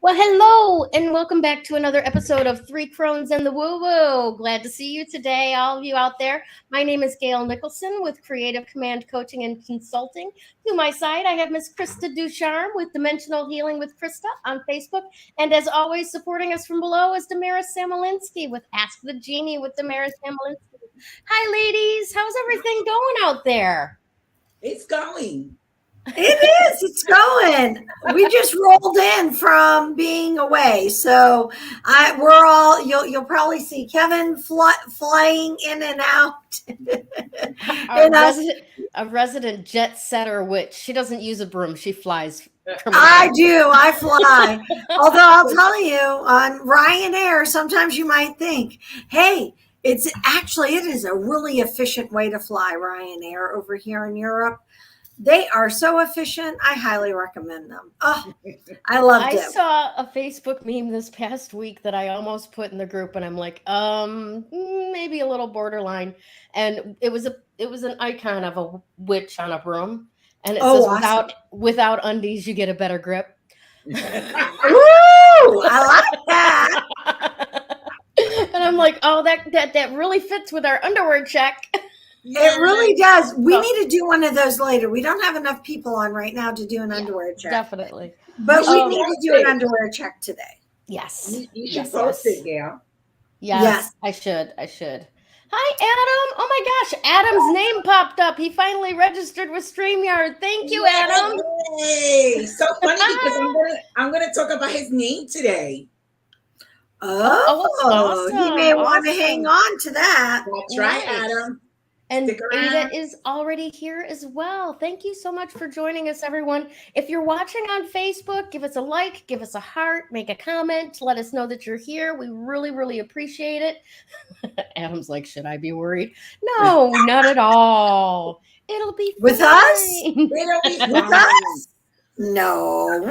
Well, hello, and welcome back to another episode of Three Crones and the Woo Woo. Glad to see you today, all of you out there. My name is Gayle Nicholson with Creative Command Coaching and Consulting. To my side, I have Miss Krista Ducharme with Dimensional Healing with Krista on Facebook. And as always, supporting us from below is Damaris Samolinski with Ask the Genie with Damaris Samolinski. Hi, ladies. How's everything going out there? It's going. It is. It's going. We just rolled in from being away, so we're all. You'll probably see Kevin flying in and out. A resident jet setter witch. She doesn't use a broom. She flies. I do. I fly. Although I'll tell you, on Ryanair, sometimes you might think, "Hey, it is a really efficient way to fly." Ryanair over here in Europe. They are so efficient. I highly recommend them. Oh, I loved it. I saw a Facebook meme this past week that I almost put in the group, and I'm like, maybe a little borderline. And it was an icon of a witch on a broom, and it says, awesome. without undies, you get a better grip. Ooh, I like that. And I'm like, oh, that really fits with our underwear check. It really does. We need to do one of those later. We don't have enough people on right now to do an underwear check. Definitely. But we need to do an underwear check today. Yes. You should post it, Gail. Yes, I should. Hi, Adam. Oh my gosh, Adam's name popped up. He finally registered with StreamYard. Thank you, Adam. Yay. So funny because I'm gonna talk about his name today. Oh, awesome. You may want to hang on to that. That's right, Adam. And Ada is already here as well. Thank you so much for joining us, everyone. If you're watching on Facebook, give us a like, give us a heart, make a comment, let us know that you're here. We really, really appreciate it. Adam's like, should I be worried? No, not at all. It'll be with fine. Us. It'll be with us. No,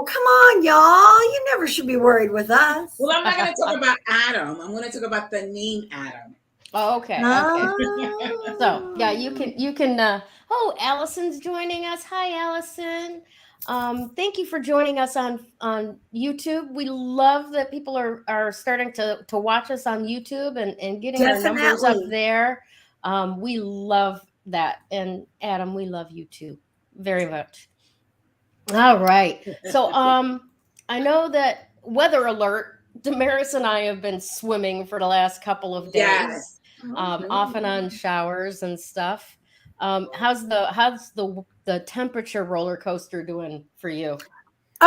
come on, y'all. You never should be worried with us. Well, I'm not going to talk about Adam. I'm going to talk about the name Adam. Oh, okay. So yeah, you can. Allison's joining us. Hi, Allison. Thank you for joining us on YouTube. We love that people are starting to watch us on YouTube and getting our numbers up there. We love that. And Adam, we love you too very much. All right. So I know that weather alert, Damaris and I have been swimming for the last couple of days. Yes. Off and on showers and stuff. How's the temperature roller coaster doing for you?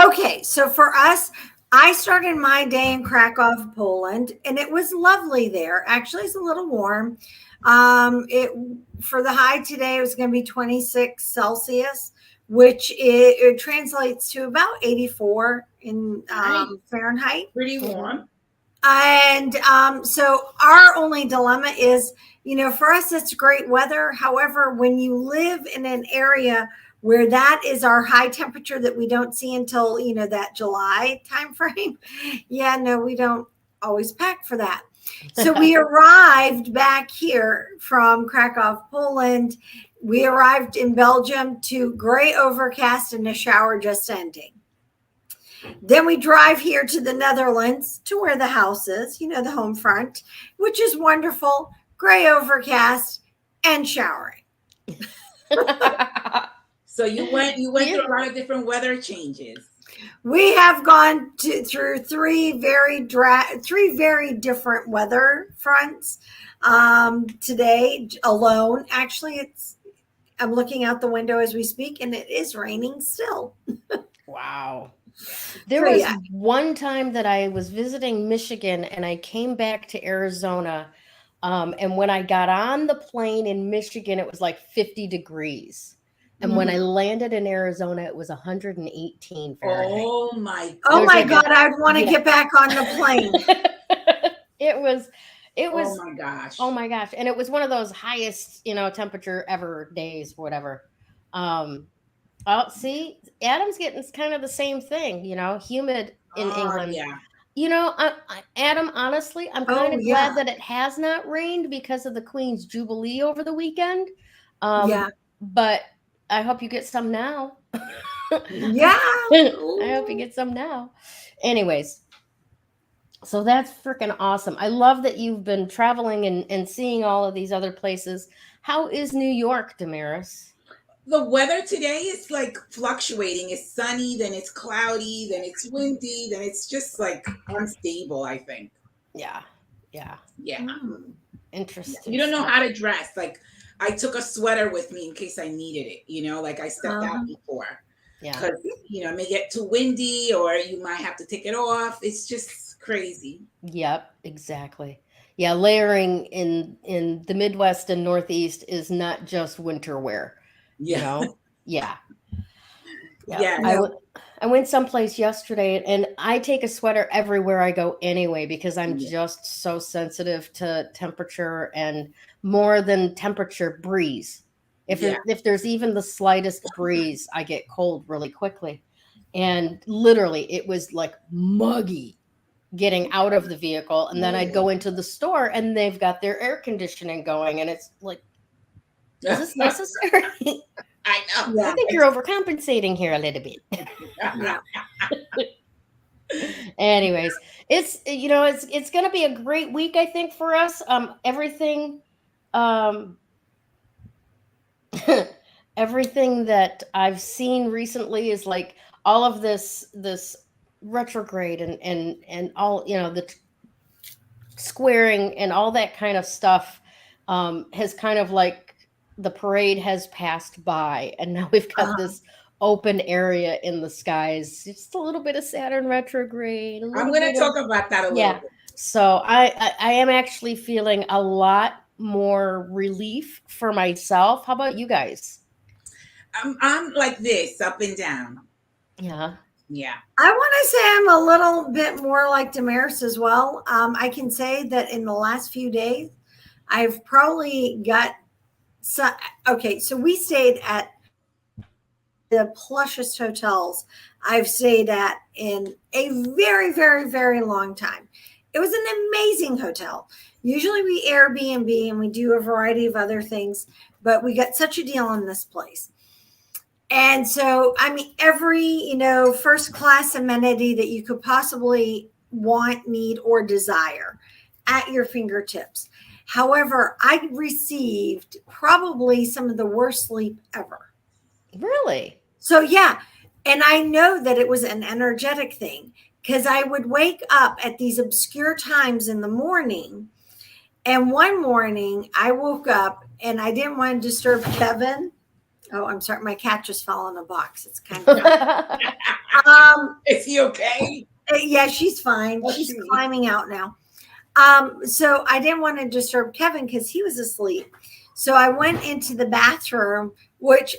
Okay, so for us, I started my day in Krakow, Poland, and it was lovely there. Actually, it's a little warm. For the high today, it was going to be 26 Celsius, which it translates to about 84 in Fahrenheit. Pretty warm. And so our only dilemma is, for us, it's great weather. However, when you live in an area where that is our high temperature that we don't see until, that July timeframe, we don't always pack for that. So we arrived back here from Krakow, Poland. We arrived in Belgium to gray overcast and a shower just ending. Then we drive here to the Netherlands to where the house is, the home front, which is wonderful, gray overcast and showering. So you went through a lot of different weather changes. We have gone through three very different weather fronts today alone. Actually, I'm looking out the window as we speak, and it is raining still. Wow. There was one time that I was visiting Michigan and I came back to Arizona. And when I got on the plane in Michigan, it was like 50 degrees. And when I landed in Arizona, it was 118 Fahrenheit. Oh my Oh There's my like God, I'd want to get back on the plane. It was, Oh my gosh. oh my gosh. And it was one of those highest, temperature ever days, whatever. Oh, see, Adam's getting kind of the same thing, humid in England. Yeah. Adam, honestly, I'm kind of glad that it has not rained because of the Queen's Jubilee over the weekend. But I hope you get some now. Yeah. I hope you get some now. Anyways, so that's freaking awesome. I love that you've been traveling and seeing all of these other places. How is New York, Damaris? The weather today is like fluctuating. It's sunny, then it's cloudy, then it's windy, then it's just like unstable, I think. Yeah. Interesting. You don't know how to dress. Like, I took a sweater with me in case I needed it, like I stepped out before. Yeah. Because, it may get too windy or you might have to take it off. It's just crazy. Yep, exactly. Yeah, layering in the Midwest and Northeast is not just winter wear. Yeah. Yeah. Yeah. I went someplace yesterday and I take a sweater everywhere I go anyway because I'm just so sensitive to temperature and more than temperature, breeze. If there's even the slightest breeze, I get cold really quickly. And literally it was like muggy getting out of the vehicle. And then I'd go into the store and they've got their air conditioning going and it's like, is this necessary? I know. I think you're overcompensating here a little bit. Anyways, it's it's going to be a great week, I think, for us. Everything everything that I've seen recently is like all of this retrograde and all, the squaring and all that kind of stuff has kind of like the parade has passed by and now we've got this open area in the skies. Just a little bit of Saturn retrograde. I'm going to talk about that a little bit. So I am actually feeling a lot more relief for myself. How about you guys? I'm like this, up and down. Yeah. I want to say I'm a little bit more like Damaris as well. I can say that in the last few days, I've probably got so we stayed at the plushest hotels I've stayed at in a very, very, very long time. It was an amazing hotel. Usually we Airbnb and we do a variety of other things, but we got such a deal on this place. And so, I mean, every, first class amenity that you could possibly want, need, or desire at your fingertips. However, I received probably some of the worst sleep ever. Really? So, yeah. And I know that it was an energetic thing because I would wake up at these obscure times in the morning. And one morning I woke up and I didn't want to disturb Kevin. Oh, I'm sorry. My cat just fell in a box. It's kind of. Is he okay? Yeah, she's fine. She's climbing out now. So I didn't want to disturb Kevin because he was asleep. So I went into the bathroom, which,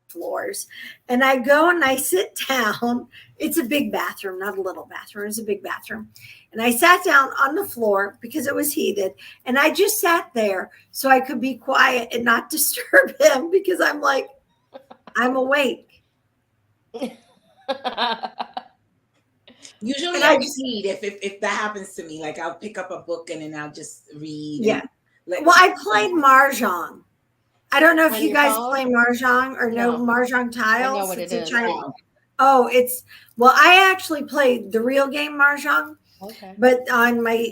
floors. And I go and I sit down. It's a big bathroom, not a little bathroom. It's a big bathroom. And I sat down on the floor because it was heated. And I just sat there so I could be quiet and not disturb him because I'm like, I'm awake. Usually I read if that happens to me, like I'll pick up a book and then I'll just read. Yeah. Well, I played Mahjong. I don't know if you guys play Mahjong or know Mahjong tiles. I know what it is. I actually played the real game Mahjong. Okay. But on my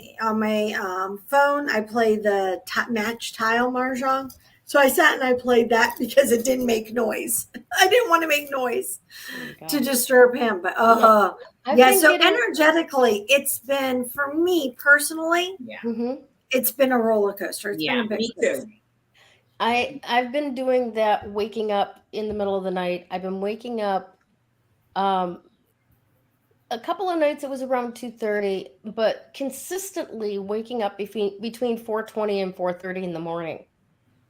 phone, I play the match tile Mahjong. So I sat and I played that because it didn't make noise. I didn't want to make noise to disturb him. But so energetically, it's been, for me personally, it's been a roller coaster. It's been a big me too. I've been doing that, waking up in the middle of the night. I've been waking up a couple of nights it was around 2:30, but consistently waking up between 4:20 and 4:30 in the morning.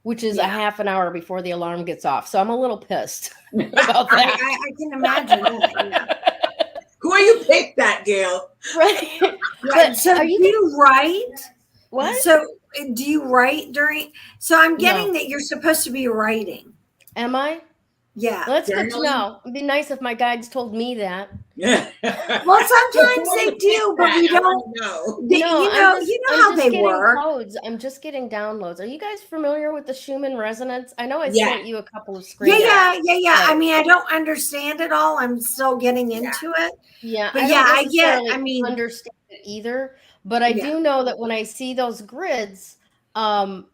which is Yeah. a half an hour before the alarm gets off. So I'm a little pissed about that. I can imagine that. Yeah. Who are you picked that, Gayle? Right. But so are do you you write? what? So do you write during? So I'm getting No. that you're supposed to be writing. Am I? Yeah. Well, that's good to Journaling? know. It'd be nice if my guides told me that. Well, sometimes they do, but we don't. know. No, You know how they getting work. codes. I'm just getting downloads. Are you guys familiar with the Schumann resonance? I know I Yeah. sent you a couple of screens. Yeah. Right. I mean, I don't understand it all. I'm still getting into it. Yeah, But I yeah, don't I get. necessarily I mean, understand it either, but I Yeah. do know that when I see those grids, I'm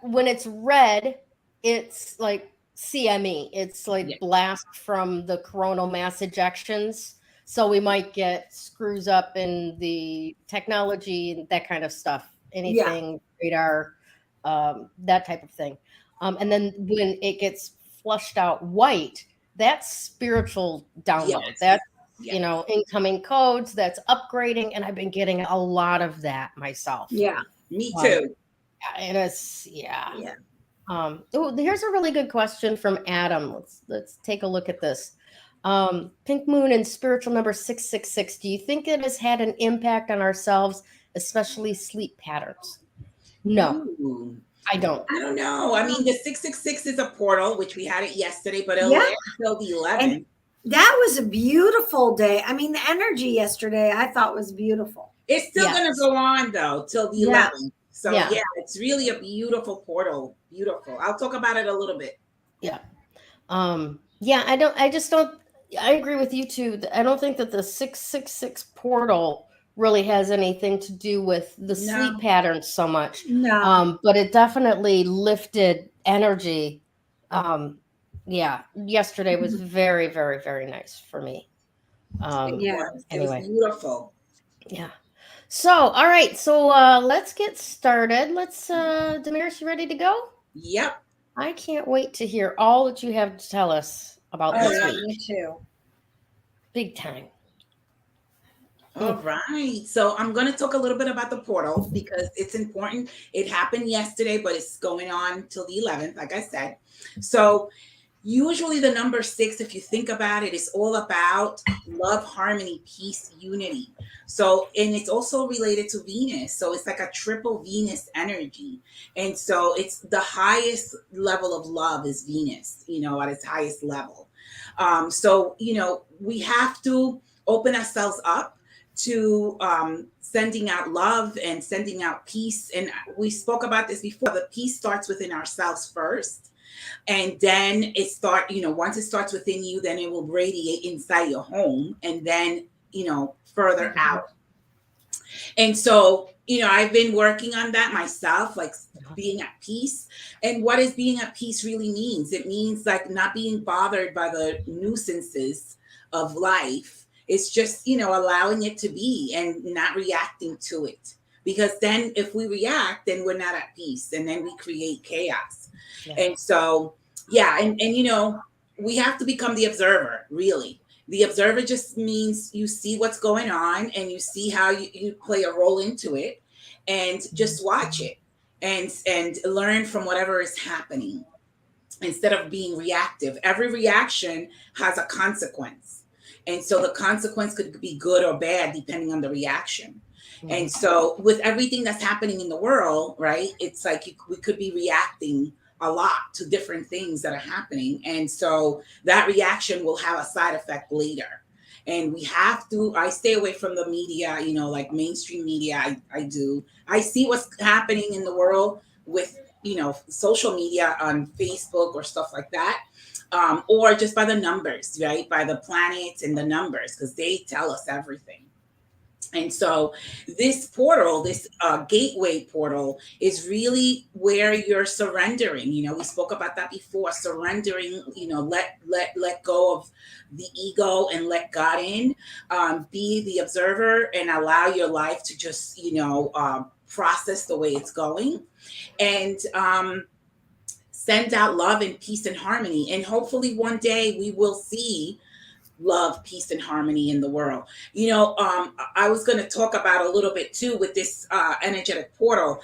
when it's red, it's like CME. It's like Yeah. blast from the coronal mass ejections. So we might get screws up in the technology and that kind of stuff. Anything, radar, that type of thing. And then when it gets flushed out white, that's spiritual download. Yes. That's Yes. incoming codes. That's upgrading, and I've been getting a lot of that myself. Yeah. Me too. And it's Yeah. here's a really good question from Adam. Let's take a look at this. Pink Moon and spiritual number 666. Do you think it has had an impact on ourselves, especially sleep patterns? No, Ooh. I don't. I don't know. I mean, the 666 is a portal, which we had it yesterday, but it'll Yeah. last until the 11th. And that was a beautiful day. I mean, the energy yesterday I thought was beautiful. It's still Yes. going to go on though till the Yeah. 11th. So Yeah. yeah, it's really a beautiful portal. Beautiful. I'll talk about it a little bit. Yeah. I agree with you too. I don't think that the 666 portal really has anything to do with the sleep patterns so much. No. But it definitely lifted energy. Yesterday was very, very, very nice for me. Yeah. It was beautiful. Yeah. So, all right. So let's get started. Damaris, you ready to go? Yep. I can't wait to hear all that you have to tell us about this week. Me too. Big time. All right. So I'm going to talk a little bit about the portal because it's important. It happened yesterday, but it's going on till the 11th, like I said. So usually the number 6, if you think about it, is all about love, harmony, peace, unity. So, and it's also related to Venus. So it's like a triple Venus energy. And so it's the highest level of love is Venus, at its highest level. So, we have to open ourselves up to sending out love and sending out peace. And we spoke about this before. The peace starts within ourselves first. And then once it starts within you, then it will radiate inside your home and then, further out. And so, I've been working on that myself, like being at peace. And what does being at peace really means? It means like not being bothered by the nuisances of life. It's just, allowing it to be and not reacting to it. Because then if we react, then we're not at peace and then we create chaos. Yeah. And so, and we have to become the observer, really. The observer just means you see what's going on and you see how you play a role into it and just watch it and learn from whatever is happening instead of being reactive. Every reaction has a consequence. And so the consequence could be good or bad depending on the reaction. Mm-hmm. And so with everything that's happening in the world, right, it's like we could be reacting a lot to different things that are happening. And so that reaction will have a side effect later. And I stay away from the media, like mainstream media. I see what's happening in the world with, social media on Facebook or stuff like that. Or just by the numbers, right? By the planets and the numbers, because they tell us everything. And so this portal, this gateway portal is really where you're surrendering. We spoke about that before, surrendering, let go of the ego and let God in, be the observer and allow your life to just, process the way it's going and send out love and peace and harmony. And hopefully one day we will see love, peace, and harmony in the world. I was going to talk about a little bit too with this energetic portal.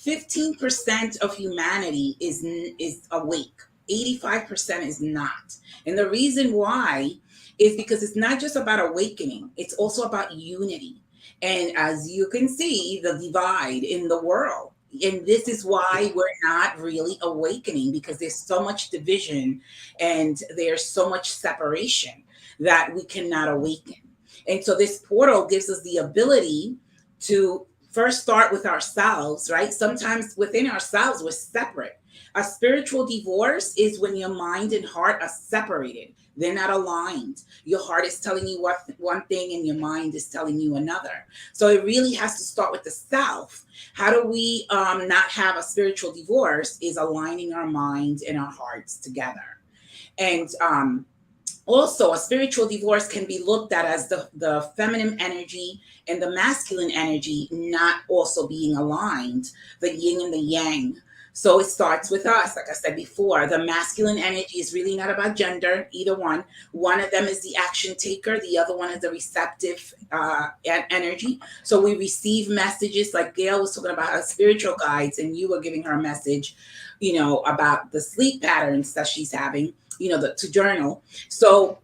15% of humanity is awake. 85% is not. And the reason why is because it's not just about awakening, it's also about unity. And as you can see, the divide in the world. And this is why we're not really awakening, because there's so much division and there's so much separation that we cannot awaken. And so this portal gives us the ability to first start with ourselves, right? Sometimes within ourselves, we're separate. A spiritual divorce is when your mind and heart are separated. They're not aligned. Your heart is telling you one thing and your mind is telling you another. So it really has to start with the self. How do we not have a spiritual divorce? Is aligning our minds and our hearts together. And also, a spiritual divorce can be looked at as the feminine energy and the masculine energy not also being aligned, the yin and the yang. So it starts with us. Like I said before, the masculine energy is really not about gender, either one. One of them is the action taker. The other one is the receptive energy. So we receive messages, like Gayle was talking about her spiritual guides, and you were giving her a message, about the sleep patterns that she's having, to journal. So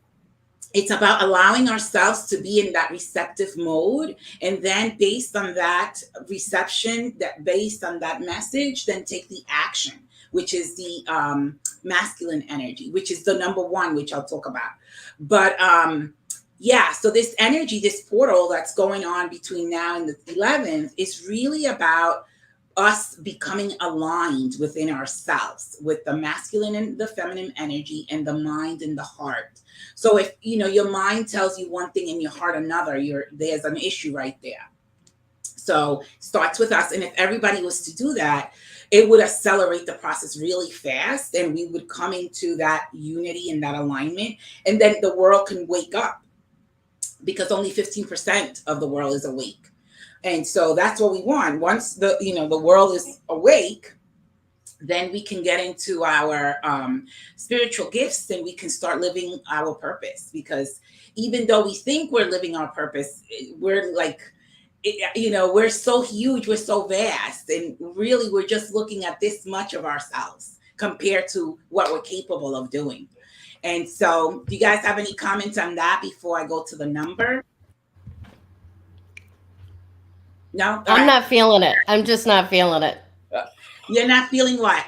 it's about allowing ourselves to be in that receptive mode. And then based on that reception, based on that message, then take the action, which is the masculine energy, which is the number one, which I'll talk about. But so this energy, this portal that's going on between now and the 11th is really about us becoming aligned within ourselves with the masculine and the feminine energy and the mind and the heart. So if your mind tells you one thing and your heart another, there's an issue right there. So it starts with us. And if everybody was to do that, it would accelerate the process really fast, and we would come into that unity and that alignment. And then the world can wake up, because only 15% of the world is awake. And so that's what we want. Once the world is awake, then we can get into our spiritual gifts, and we can start living our purpose. Because even though we think we're living our purpose, we're like, we're so huge, we're so vast, and really we're just looking at this much of ourselves compared to what we're capable of doing. And so, do you guys have any comments on that before I go to the number? No, I'm not feeling it. I'm just not feeling it. You're not feeling what?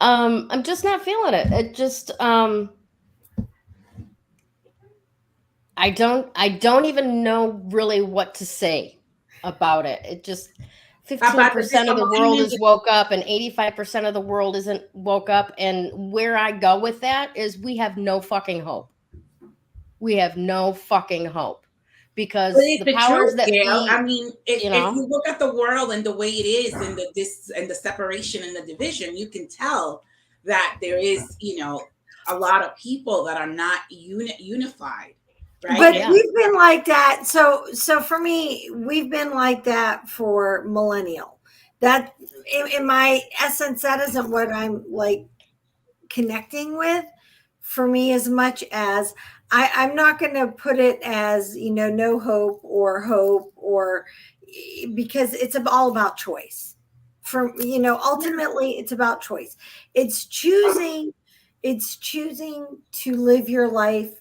I'm just not feeling it. It just I don't even know really what to say about it. It just 15% of the world is woke up and 85% of the world isn't woke up. And where I go with that is we have no fucking hope. We have no fucking hope. Because the powers that be, I mean, if you look at the world and the way it is, and the separation and the division, you can tell that there is, a lot of people that are not unified, right? But we've been like that. So for me, we've been like that for millennial. That in my essence, that isn't what I'm like connecting with. For me, as much as I'm not going to put it as, no hope, or because it's all about choice. Ultimately it's about choice. It's choosing to live your life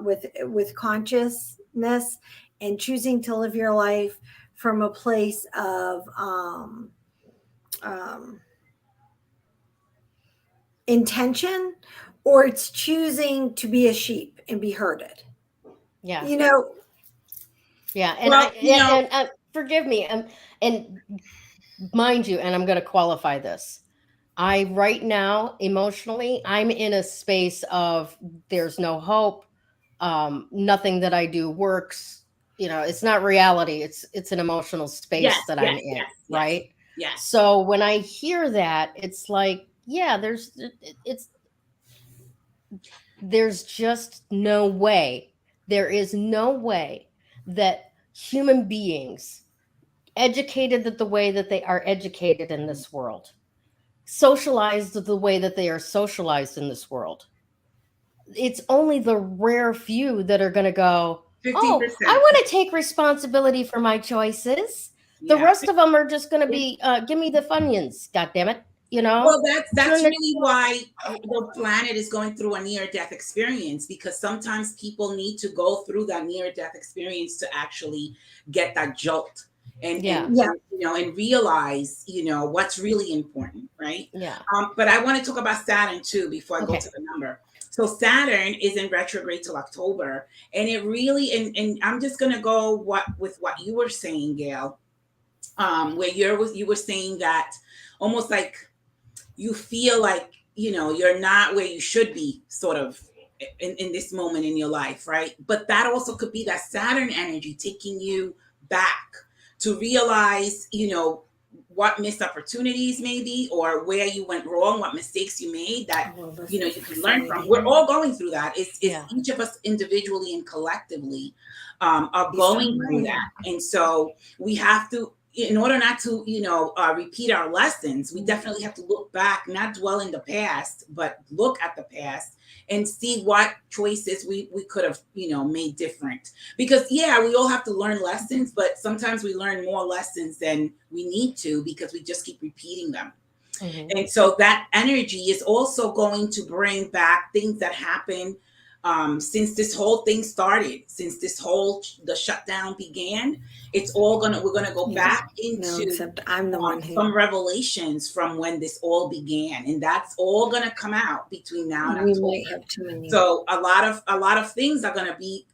with consciousness, and choosing to live your life from a place of intention, or it's choosing to be a sheep and be herded. Yeah. Yeah. And and forgive me. And mind you, and I'm going to qualify this. I right now, emotionally, I'm in a space of there's no hope. Nothing that I do works. It's not reality. It's an emotional space that I'm in. Right. Yeah. So when I hear that, it's like, there's just no way. There is no way that human beings, educated the way that they are educated in this world, socialized the way that they are socialized in this world, it's only the rare few that are going to go, 15%. oh, I want to take responsibility for my choices. The rest of them are just going to be, give me the Funyuns, goddammit. Well, that's really why the planet is going through a near-death experience, because sometimes people need to go through that near-death experience to actually get that jolt and and realize what's really important, right? But I want to talk about Saturn too before I go to the number. So Saturn is in retrograde till October, and it really and I'm just going to go with what you were saying, Gayle, where you were saying that almost like you feel like you're not where you should be, sort of in this moment in your life, right? But that also could be that Saturn energy taking you back to realize what missed opportunities maybe, or where you went wrong, what mistakes you made that you can learn from. We're all going through that. It's each of us individually and collectively are going through that, and so we have to, in order not to, repeat our lessons, we definitely have to look back, not dwell in the past, but look at the past and see what choices we could have, made different. Because we all have to learn lessons, but sometimes we learn more lessons than we need to because we just keep repeating them. Mm-hmm. And so that energy is also going to bring back things that happen since this whole thing started, since the shutdown began. We're gonna go back into except I'm the one who some revelations from when this all began, and that's all gonna come out between now and October. Might have too many. So a lot of things are gonna be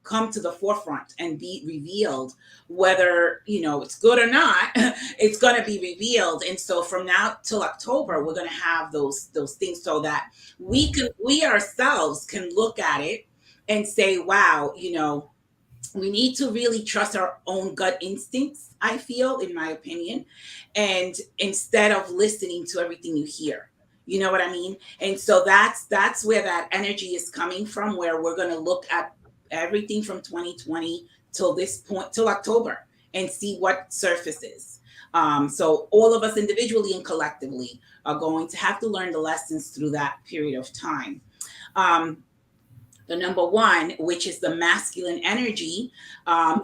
come to the forefront and be revealed, whether it's good or not. It's going to be revealed, and so from now till October we're going to have those things, so that we ourselves can look at it and say, wow, we need to really trust our own gut instincts, I feel, in my opinion, and instead of listening to everything you hear. You know what I mean? And so that's where that energy is coming from, where we're going to look at everything from 2020 till this point, till October, and see what surfaces. So all of us individually and collectively are going to have to learn the lessons through that period of time. The number one, which is the masculine energy.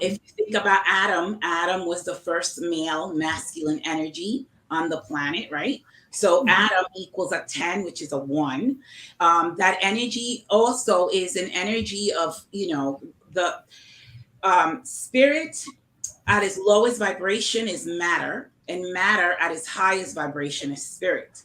If you think about Adam was the first male masculine energy on the planet, right? So Adam equals a 10, which is a 1. That energy also is an energy of, the spirit at its lowest vibration is matter, and matter at its highest vibration is spirit.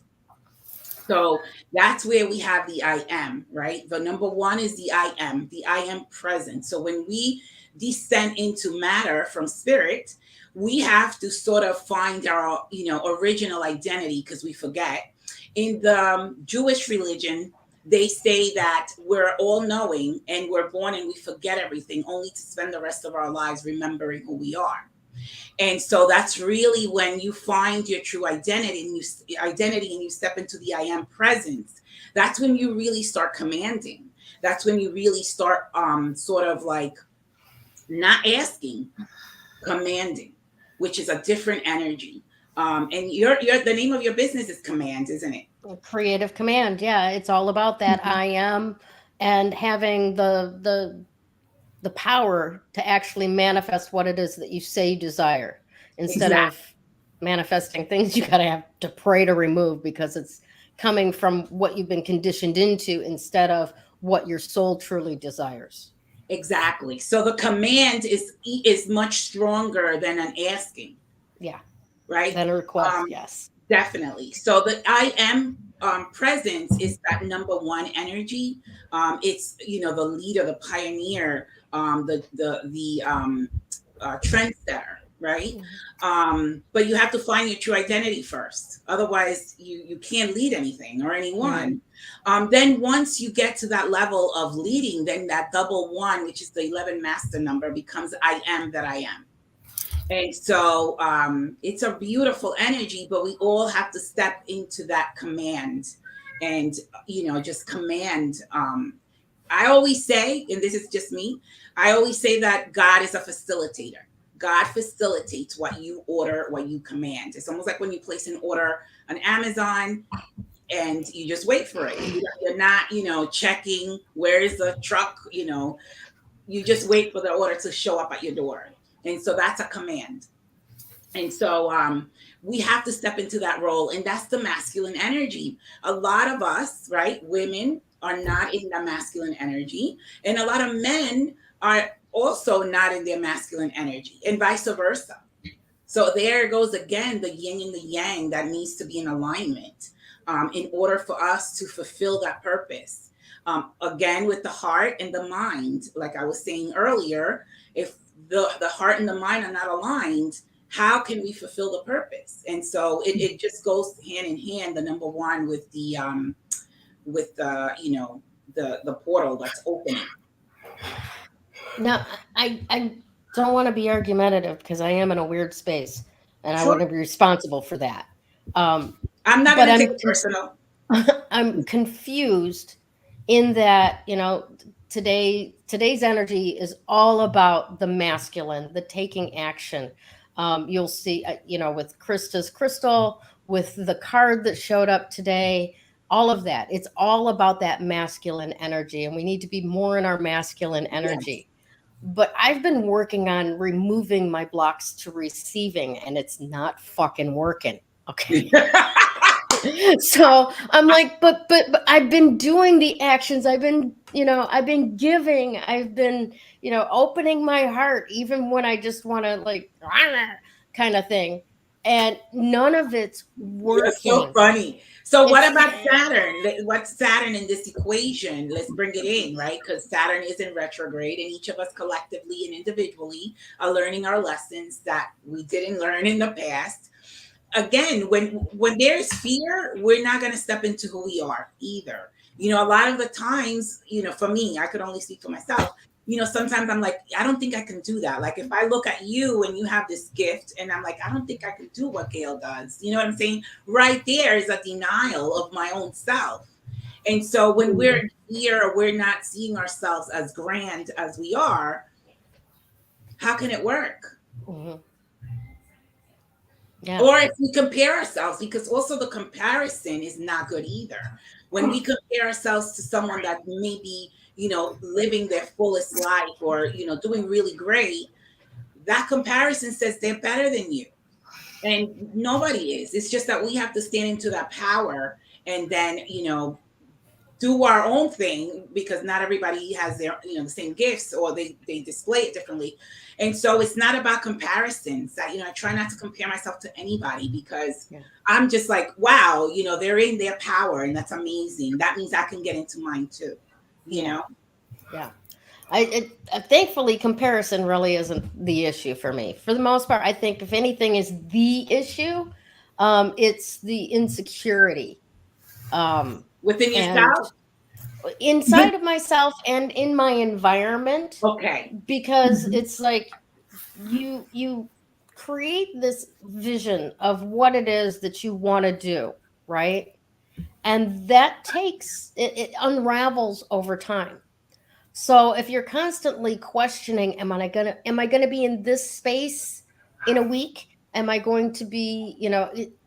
So that's where we have the I am, right? The number one is the I am present. So when we descend into matter from spirit, we have to sort of find our, original identity, because we forget. In the Jewish religion, they say that we're all knowing and we're born and we forget everything, only to spend the rest of our lives remembering who we are. And so that's really when you find your true identity and you step into the I am presence. That's when you really start commanding. That's when you really start sort of like not asking, commanding, which is a different energy. And your the name of your business is Command, isn't it? Creative Command. Yeah, it's all about that. Mm-hmm. I am, and having the power to actually manifest what it is that you say you desire, instead of manifesting things you gotta have to pray to remove, because it's coming from what you've been conditioned into instead of what your soul truly desires. Exactly. So the command is much stronger than an asking. Yeah. Right. Than a request. Yes. Definitely. So the I am presence is that number one energy. It's the leader, the pioneer, the trendsetter, right? Mm-hmm. But you have to find your true identity first. Otherwise, you can't lead anything or anyone. Mm-hmm. Then once you get to that level of leading, then that double one, which is the 11 master number, becomes I am that I am. And so it's a beautiful energy, but we all have to step into that command and, just command. I always say, and this is just me, I always say that God is a facilitator. God facilitates what you order, what you command. It's almost like when you place an order on Amazon and you just wait for it. You're not, checking where is the truck, you just wait for the order to show up at your door. And so that's a command. And so we have to step into that role, and that's the masculine energy. A lot of us, right, women are not in the masculine energy, and a lot of men are also not in their masculine energy, and vice versa. So there goes again the yin and the yang that needs to be in alignment in order for us to fulfill that purpose. Again, with the heart and the mind, like I was saying earlier, if the heart and the mind are not aligned, how can we fulfill the purpose? And so it just goes hand in hand. The number one with the the portal that's opening. Now, I don't want to be argumentative because I am in a weird space, and I Sure. want to be responsible for that. I'm not But going to take it personal. I'm confused in that, you know, today's energy is all about the masculine, the taking action. You'll see, you know, with Krista's crystal, with the card that showed up today, all of that. It's all about that masculine energy, and we need to be more in our masculine energy. But I've been working on removing my blocks to receiving, and it's not fucking working. Okay. So I'm like, but I've been doing the actions. I've been giving. I've been, opening my heart, even when I just want to like kind of thing. And none of it's working. You're so funny. So what about Saturn? What's Saturn in this equation? Let's bring it in, right? Because Saturn is in retrograde, and each of us collectively and individually are learning our lessons that we didn't learn in the past. Again, when there's fear, we're not going to step into who we are either. A lot of the times, for me, I could only speak for myself. Sometimes I'm like, I don't think I can do that. Like if I look at you and you have this gift and I'm like, I don't think I can do what Gayle does. You know what I'm saying? Right there is a denial of my own self. And so when we're here, we're not seeing ourselves as grand as we are. How can it work? Mm-hmm. Yeah. Or if we compare ourselves, because also the comparison is not good either. When we compare ourselves to someone that maybe, living their fullest life or, doing really great, that comparison says they're better than you. And nobody is. It's just that we have to stand into that power and then, do our own thing, because not everybody has their, the same gifts, or they display it differently. And so it's not about comparisons. I try not to compare myself to anybody, because I'm just like, wow, they're in their power, and that's amazing. That means I can get into mine too, Yeah. Thankfully, comparison really isn't the issue for me. For the most part, I think if anything is the issue, it's the insecurity. Within yourself? Inside of myself and in my environment. Okay. Because it's like you create this vision of what it is that you want to do, right? And that it unravels over time. So if you're constantly questioning, am I gonna be in this space in a week? Am I going to be,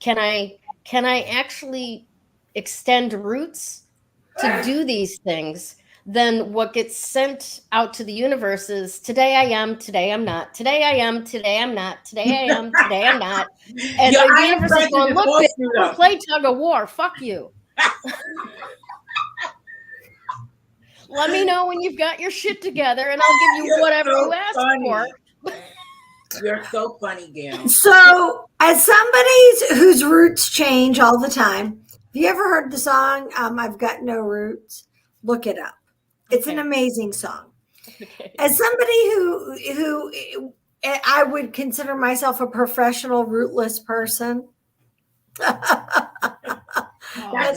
can I actually extend roots to do these things? Then what gets sent out to the universe is, today I am, today I'm not, today I am, today I'm not, today I am, today I'm not. And the universe is going, look, bitch, don't play tug of war. Fuck you. Let me know when you've got your shit together, and I'll give you whatever you ask for. You're so funny, Gayle. So, as somebody whose roots change all the time, have you ever heard the song, I've Got No Roots? Look it up. It's an amazing song. Okay. As somebody who I would consider myself a professional rootless person. That's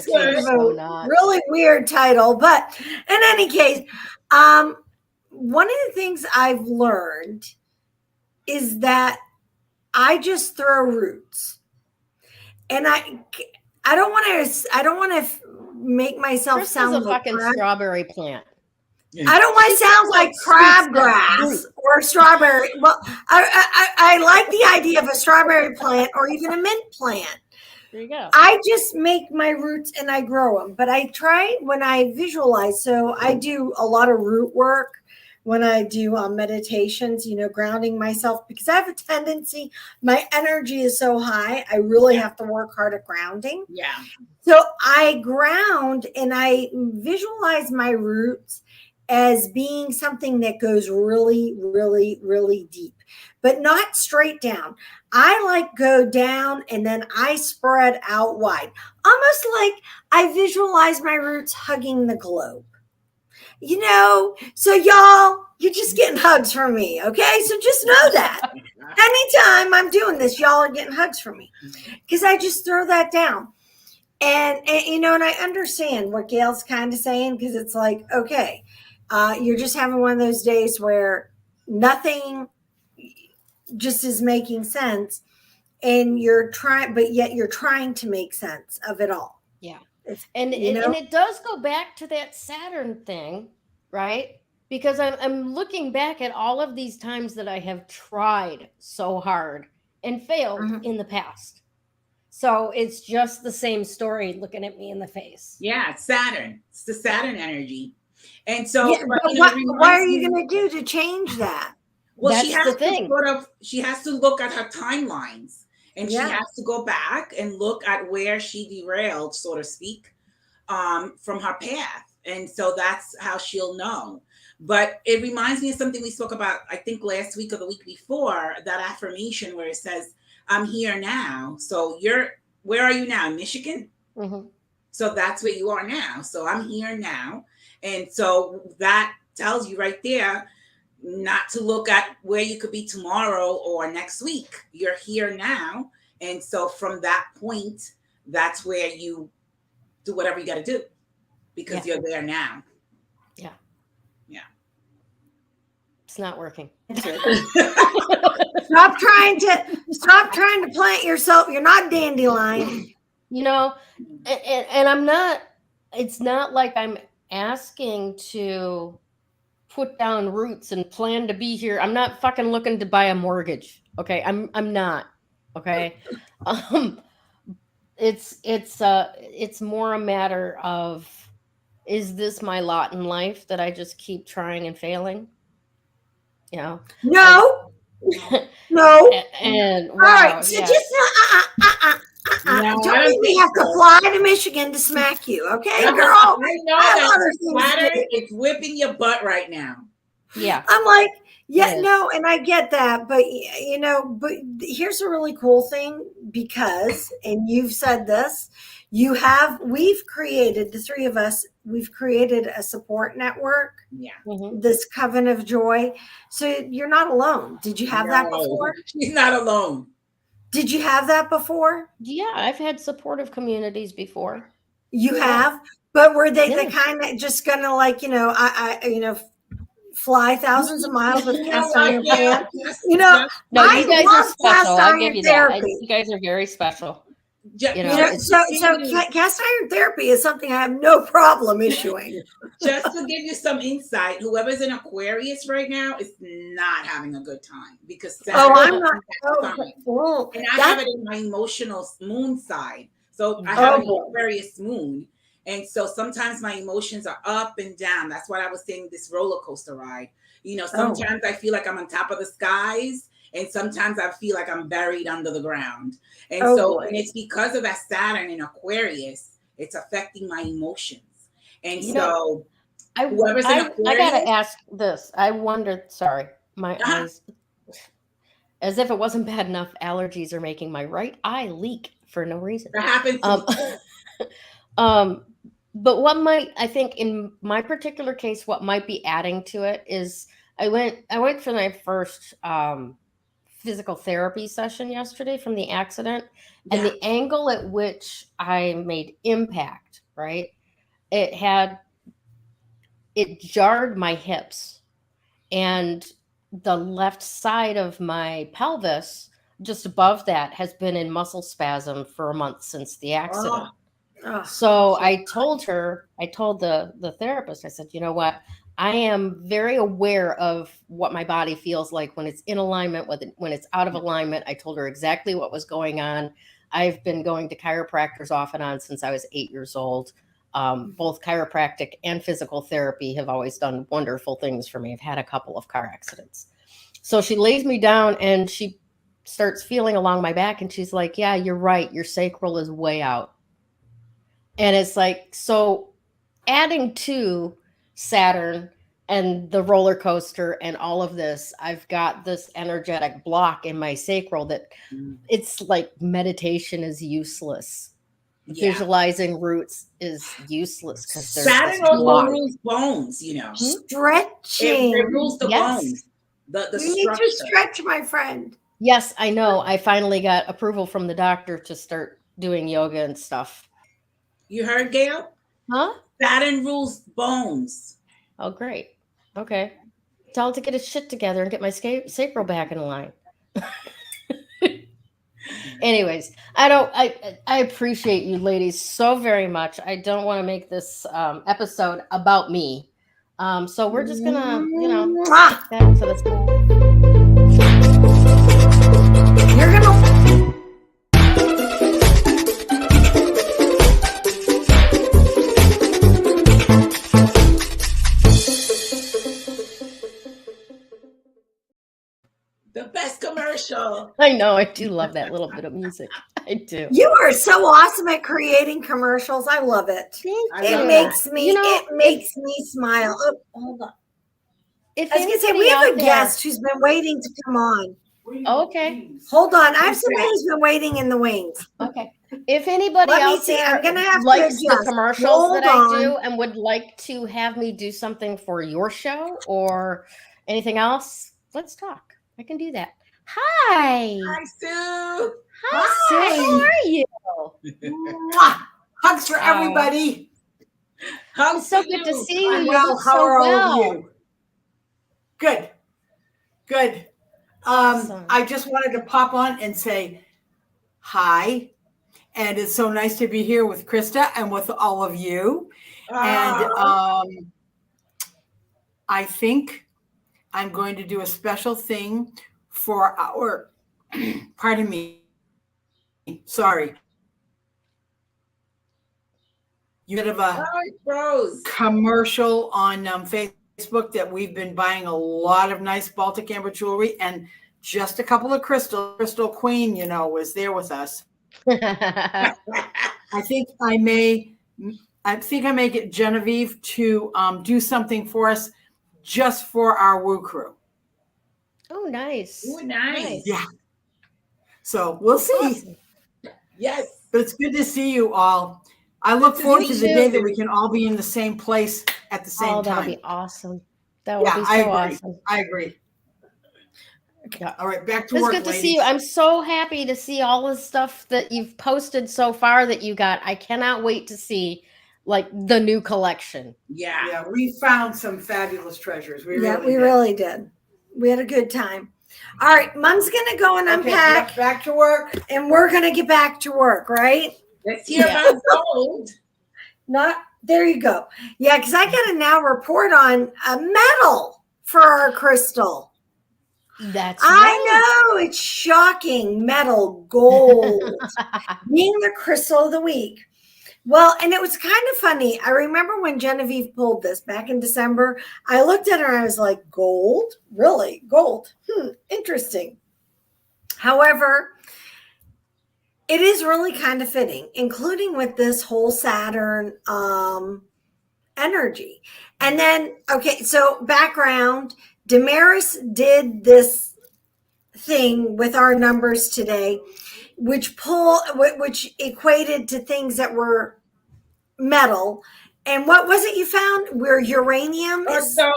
kind of a really weird title, but in any case, one of the things I've learned is that I just throw roots, and I don't want to make myself sound a like fucking strawberry plant. I don't want to sound like crabgrass or strawberry. Well, I like the idea of a strawberry plant or even a mint plant. There you go. I just make my roots and I grow them, but I try when I visualize. So I do a lot of root work when I do meditations, grounding myself, because I have a tendency, my energy is so high, I really have to work hard at grounding. Yeah. So I ground and I visualize my roots as being something that goes really, really, really deep, but not straight down. I go down and then I spread out wide, almost like I visualize my roots hugging the globe. So y'all, you're just getting hugs from me. Okay. So just know that anytime I'm doing this, y'all are getting hugs from me, because I just throw that down. And and I understand what Gayle's kind of saying, because it's like, okay, you're just having one of those days where nothing just is making sense, and you're trying, but yet you're trying to make sense of it all. Yeah. And it does go back to that Saturn thing, right? Because I'm looking back at all of these times that I have tried so hard and failed in the past. So it's just the same story looking at me in the face. Yeah, it's Saturn. It's the Saturn energy. And so what are you going to do to change that? Well, that's she has to look at her timelines, and she has to go back and look at where she derailed, so to speak, from her path. And so that's how she'll know. But it reminds me of something we spoke about, I think last week or the week before, that affirmation where it says, I'm here now. So where are you now? Michigan? Mm-hmm. So that's where you are now. So I'm here now. And so that tells you right there not to look at where you could be tomorrow or next week. You're here now. And so from that point, that's where you do whatever you got to do, because you're there now. Yeah. Yeah. It's not working. Stop trying to plant yourself. You're not dandelion. And I'm not, it's not like I'm asking to put down roots and plan to be here. I'm not fucking looking to buy a mortgage. Okay. I'm not. Okay. It's more a matter of, is this my lot in life that I just keep trying and failing? No. And all right, so just don't make me have to fly to Michigan to smack you, okay, girl? I know that it's whipping your butt right now. Yeah, I'm like, no, and I get that, but but here's a really cool thing, because, and you've said this, we've created, the three of us, we've created a support network. Yeah. Mm-hmm. This coven of joy. So you're not alone. Did you have that before? She's not alone. Did you have that before? Yeah, I've had supportive communities before. You have? But were they the kind that just gonna fly thousands of miles with cast iron pants? No, you guys are special. I'll give you that. You guys are very special. So cast iron therapy is something I have no problem issuing. Just to give you some insight, whoever's in Aquarius right now is not having a good time, because I'm not. And I have it in my emotional moon side. So I have an Aquarius moon. And so sometimes my emotions are up and down. That's what I was saying, this roller coaster ride. Sometimes I feel like I'm on top of the skies, and sometimes I feel like I'm buried under the ground. And and it's because of that Saturn in Aquarius, it's affecting my emotions. And whoever's in Aquarius, I gotta ask this. I wondered, sorry, my eyes, as if it wasn't bad enough, allergies are making my right eye leak for no reason. That happens to me. But I think in my particular case, what might be adding to it is I went for my first physical therapy session yesterday from the accident, and the angle at which I made impact, right? It jarred my hips, and the left side of my pelvis, just above that, has been in muscle spasm for a month since the accident. So I told the therapist, I said, you know what? I am very aware of what my body feels like when it's in alignment, when it's out of alignment. I told her exactly what was going on. I've been going to chiropractors off and on since I was 8 years old. Both chiropractic and physical therapy have always done wonderful things for me. I've had a couple of car accidents. So she lays me down and she starts feeling along my back and she's like, yeah, you're right. Your sacral is way out. And it's like, so adding to Saturn and the roller coaster and all of this, I've got this energetic block in my sacral that it's like meditation is useless. Yeah. Visualizing roots is useless because there's Saturn this block. rules bones, you know. Stretching. It rules the Yes. bones. The You need structure. to stretch, my friend. Yes, I know. I finally got approval from the doctor to start doing yoga and stuff. You heard, Gayle? Huh? Saturn rules bones. Oh, great. Okay. Tell him to get his shit together and get my sacral back in line. Anyways, I appreciate you ladies so very much. I don't want to make this episode about me. So we're just gonna, Mwah! back to this. You're gonna. The best commercial. I know, I do love that little bit of music. I do. You are so awesome at creating commercials. I love it. It makes me. It makes me smile. Oh, hold on. If I was gonna say we have a guest who's been waiting to come on. Okay. Hold on. I have somebody who's been waiting in the wings. Okay. If anybody Let me out see. there I'm gonna have to likes the adjust. commercials Hold that I do on. and would like to have me do something for your show or anything else, let's talk. I can do that. Hi. Hi, Sue. Hi, Sue. How are you? Mwah! Hugs for everybody. Hugs It's so to good to you. see you. I'm You well. look How so are all well. of you? Good. Good. Awesome. I just wanted to pop on and say hi. And it's so nice to be here with Krista and with all of you. And I think I'm going to do a special thing for our, pardon me, sorry. You have a Rose. commercial on Facebook that we've been buying a lot of nice Baltic amber jewelry, and just a couple of Crystal Queen, was there with us. I think I may get Genevieve to do something for us just for our Woo Crew. Oh, nice. Ooh, nice. Yeah. So we'll see. Awesome. Yes. But it's good to see you all. I look forward to the you day too. that we can all be in the same place at the same Oh, that'll time. be awesome. That would be so I agree. awesome. I agree. Yeah. All right, back to It's work, good to ladies. see you. I'm so happy to see all the stuff that you've posted so far that you got. I cannot wait to see like the new collection. Yeah. Yeah, we found some fabulous treasures. We really did. We had a good time. All right, Mom's gonna go and unpack, back to work. and we're gonna get back to work, right? Let's hear Yeah. about gold. There you go. Yeah, because I gotta now report on a medal for our crystal. That's I know, it's shocking. Metal, gold, being the crystal of the week. Well, and it was kind of funny. I remember when Genevieve pulled this back in December, I looked at her and I was like, gold? Really? Gold? Interesting. However, it is really kind of fitting, including with this whole Saturn energy. And then, okay, so background, Damaris did this thing with our numbers today, which equated to things that were metal. And what was it you found? Where uranium is? So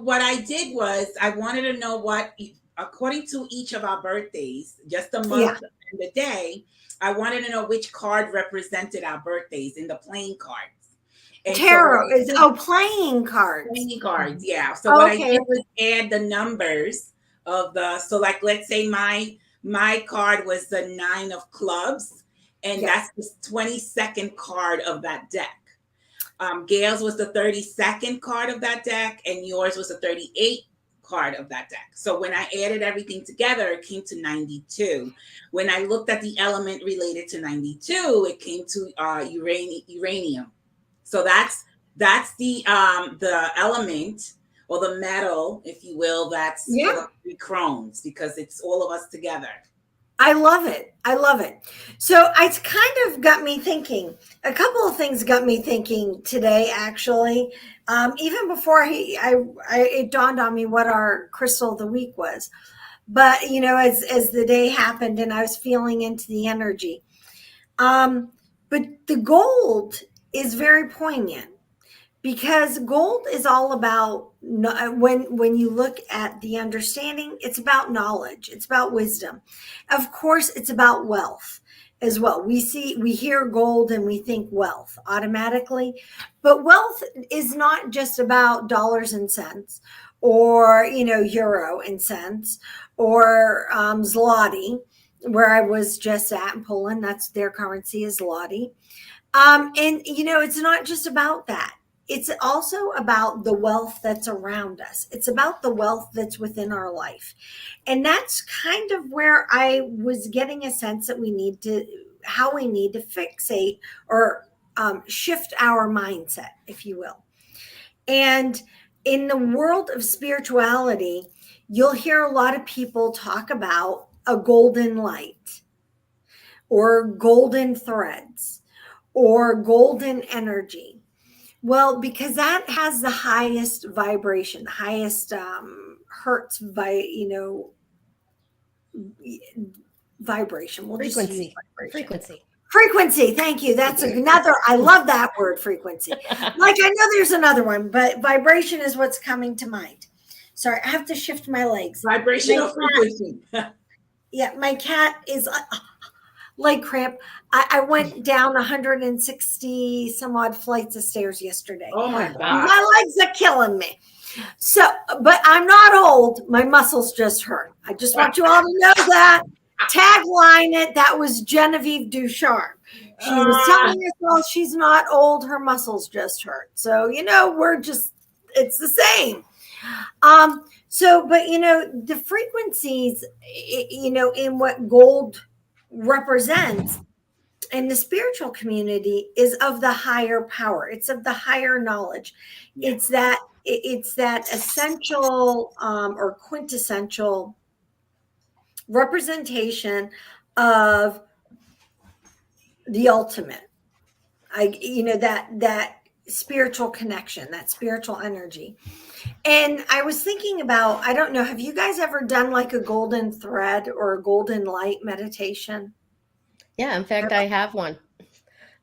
what I did was I wanted to know what, according to each of our birthdays, just the month and the day, I wanted to know which card represented our birthdays in the playing cards. And Tarot is playing cards. Playing cards, yeah. So what I did was add the numbers of like let's say my card was the 9 of clubs, and that's the 22nd card of that deck. Gayle's was the 32nd card of that deck, and yours was the 38th card of that deck. So when I added everything together, it came to 92. When I looked at the element related to 92, it came to uranium. So that's the element or the metal, if you will, that's for the 3 Crones, because it's all of us together. I love it. I love it. So it's kind of got me thinking. A couple of things got me thinking today, actually. Even before it dawned on me what our crystal of the week was. But as the day happened and I was feeling into the energy. But the gold is very poignant, because gold is all about, when you look at the understanding, it's about knowledge, it's about wisdom. Of course, it's about wealth as well. We hear gold and we think wealth automatically, but wealth is not just about dollars and cents, or euro and cents, or zloty, where I was just at in Poland. That's their currency, is zloty. And it's not just about that. It's also about the wealth that's around us. It's about the wealth that's within our life. And that's kind of where I was getting a sense that we need to fixate or shift our mindset, if you will. And in the world of spirituality, you'll hear a lot of people talk about a golden light, or golden threads, or golden energy. Well, because that has the highest vibration, the highest hertz vibration. We'll Frequency. just use Frequency. Frequency. Thank you. That's another. I love that word, frequency. Like, I know there's another one, but vibration is what's coming to mind. Sorry, I have to shift my legs. Vibrational frequency. Yeah, my cat is leg cramp. I went down 160 some odd flights of stairs yesterday. Oh my God. My legs are killing me. So, but I'm not old. My muscles just hurt. I just want you all to know that. Tagline it. That was Genevieve Ducharme. She was telling herself she's not old. Her muscles just hurt. So, it's the same. But the frequencies, in what gold represents in the spiritual community is of the higher power. It's of the higher knowledge. Yeah. It's that essential or quintessential representation of the ultimate. That spiritual connection, that spiritual energy. And I was thinking about, I don't know, have you guys ever done like a golden thread or a golden light meditation? Yeah, in fact, I have one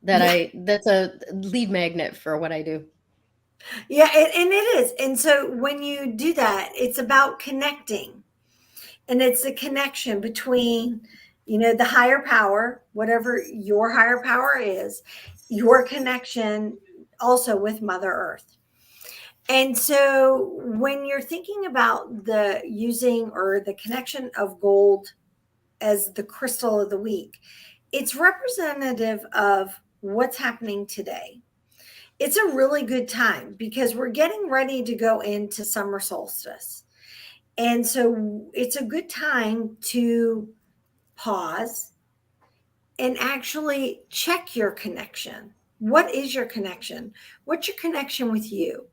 that's a lead magnet for what I do. Yeah, and it is. And so when you do that, it's about connecting. And it's the connection between, the higher power, whatever your higher power is, your connection also with Mother Earth. And so when you're thinking about the using or the connection of gold as the crystal of the week, it's representative of what's happening today. It's a really good time because we're getting ready to go into summer solstice. And so it's a good time to pause and actually check your connection. What is your connection? What's your connection with you?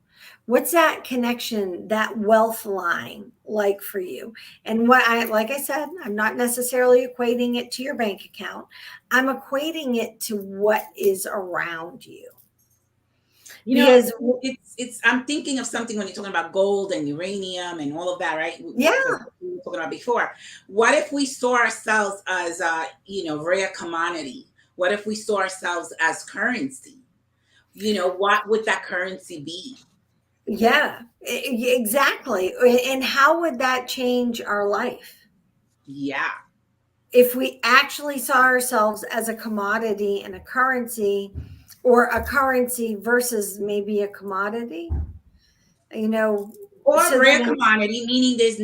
What's that connection, that wealth line like for you? And like I said, I'm not necessarily equating it to your bank account. I'm equating it to what is around you. I'm thinking of something when you're talking about gold and uranium and all of that, right? Yeah. We were talking about before. What if we saw ourselves as rare commodity? What if we saw ourselves as currency? What would that currency be? Yeah, exactly. And how would that change our life? Yeah. If we actually saw ourselves as a commodity and a currency, or a currency versus maybe a commodity, or a rare commodity, meaning there's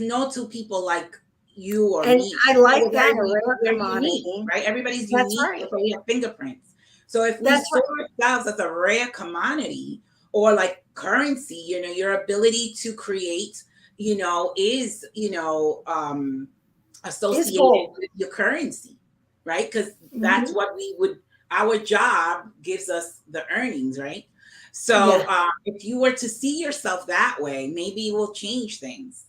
no two people like you or me. I like that, a rare commodity, unique, right? Everybody's That's unique. right. So we have fingerprints. So if we saw ourselves as a rare commodity or like currency, your ability to create, is, associated with your currency, right? Because that's what we would our job gives us the earnings, right? So if you were to see yourself that way, maybe it will change things.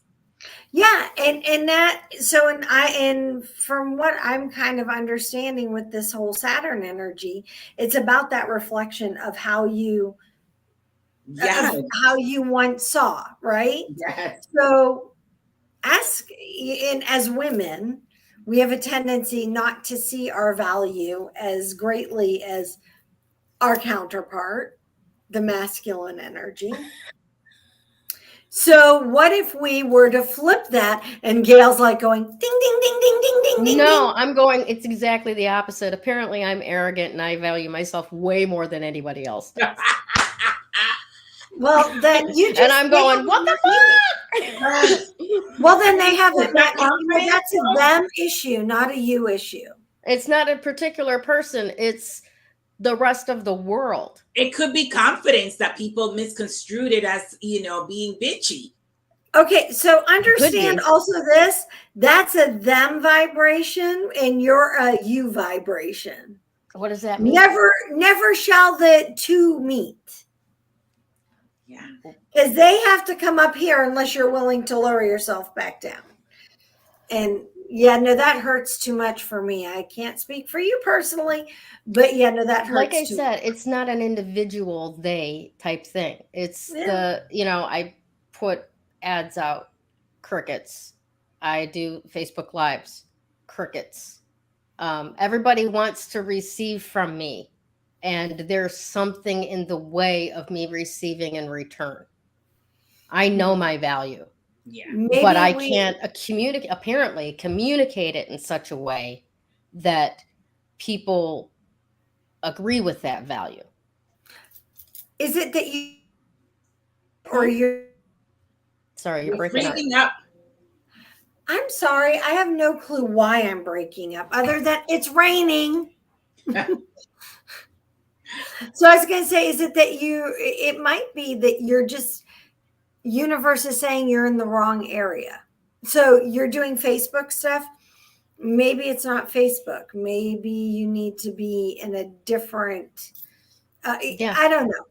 Yeah, and that, so, and from what I'm kind of understanding with this whole Saturn energy, it's about that reflection of how you once saw, right? Yes. So as women, we have a tendency not to see our value as greatly as our counterpart, the masculine energy. So what if we were to flip that, and Gayle's like going ding, ding, ding, ding, ding, ding, ding. No, ding. I'm going, it's exactly the opposite. Apparently I'm arrogant and I value myself way more than anybody else does. Well, then and I'm going, what the fuck? Well, then they have that's a them issue, not a you issue. It's not a particular person. It's the rest of the world. It could be confidence that people misconstrued it as, being bitchy. Okay, so understand also this, that's a them vibration and you're a you vibration. What does that mean? Never shall the two meet. Yeah. Because they have to come up here unless you're willing to lower yourself back down. And yeah, no, that hurts too much for me. I can't speak for you personally, but yeah, no, that hurts. Like I said, it's not an individual they type thing. It's I put ads out, crickets. I do Facebook Lives, crickets. Everybody wants to receive from me, and there's something in the way of me receiving in return. I know my value. Yeah. But I can't communicate it in such a way that people agree with that value. Is it that you, or you're, sorry, you're breaking up. I'm sorry, I have no clue why I'm breaking up other than it's raining. So I was going to say, is it that it might be that you're just, universe is saying you're in the wrong area. So you're doing Facebook stuff. Maybe it's not Facebook. Maybe you need to be in a different, I don't know.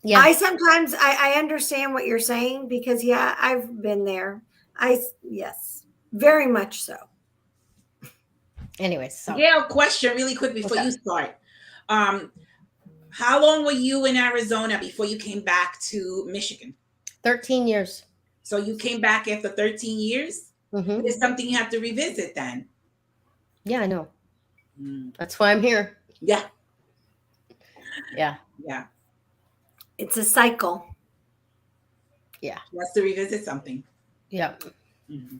Yeah. I understand what you're saying because I've been there. Yes, very much so. Anyway, so Gayle, question really quick before you start. How long were you in Arizona before you came back to Michigan? 13 years. So you came back after 13 years? Mm-hmm. It's something you have to revisit then. Yeah, I know. That's why I'm here. Yeah. Yeah. Yeah. It's a cycle. Yeah. Let's to revisit something. Yeah. Mm-hmm.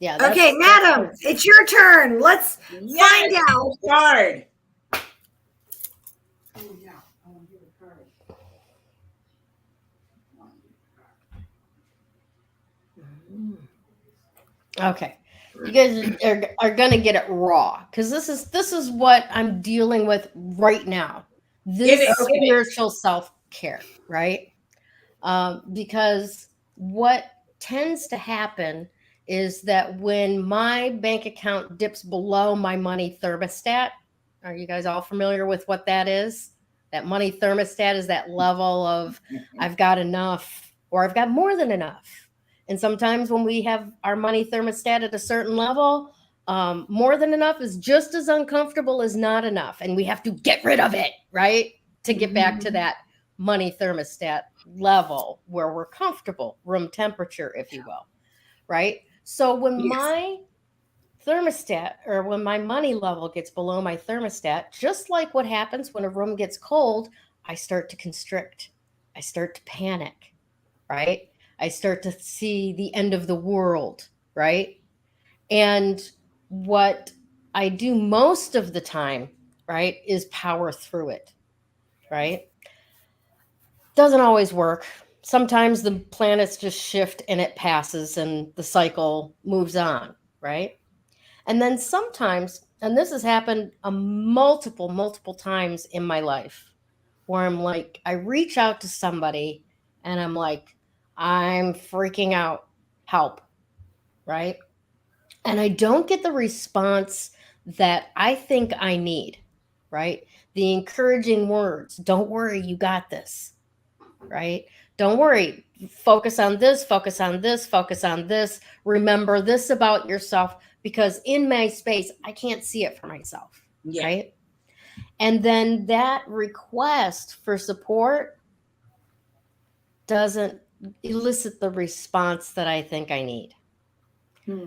Yeah. Okay, madam, it's your turn. Let's find out. Card. Oh, yeah. I want to give a card. Okay, you guys are gonna get it raw because this is what I'm dealing with right now. This spiritual self-care, right? Because what tends to happen is that when my bank account dips below my money thermostat, are you guys all familiar with what that is? That money thermostat is that level of I've got enough or I've got more than enough. And sometimes when we have our money thermostat at a certain level, more than enough is just as uncomfortable as not enough. And we have to get rid of it, right? To get back to that money thermostat level where we're comfortable, room temperature, if you will, right? So when my thermostat or when my money level gets below my thermostat, just like what happens when a room gets cold, I start to constrict. I start to panic, right? I start to see the end of the world, right? And what I do most of the time, right, is power through it, right? Doesn't always work. Sometimes the planets just shift and it passes and the cycle moves on, right? And then sometimes, and this has happened multiple times in my life, where I'm like, I reach out to somebody and I'm like, I'm freaking out, help, right? And I don't get the response that I think I need. right? The encouraging words, don't worry, you got this, right? Don't worry, focus on this, focus on this, focus on this. Remember this about yourself, because in my space, I can't see it for myself, right? And then that request for support doesn't elicit the response that I think I need.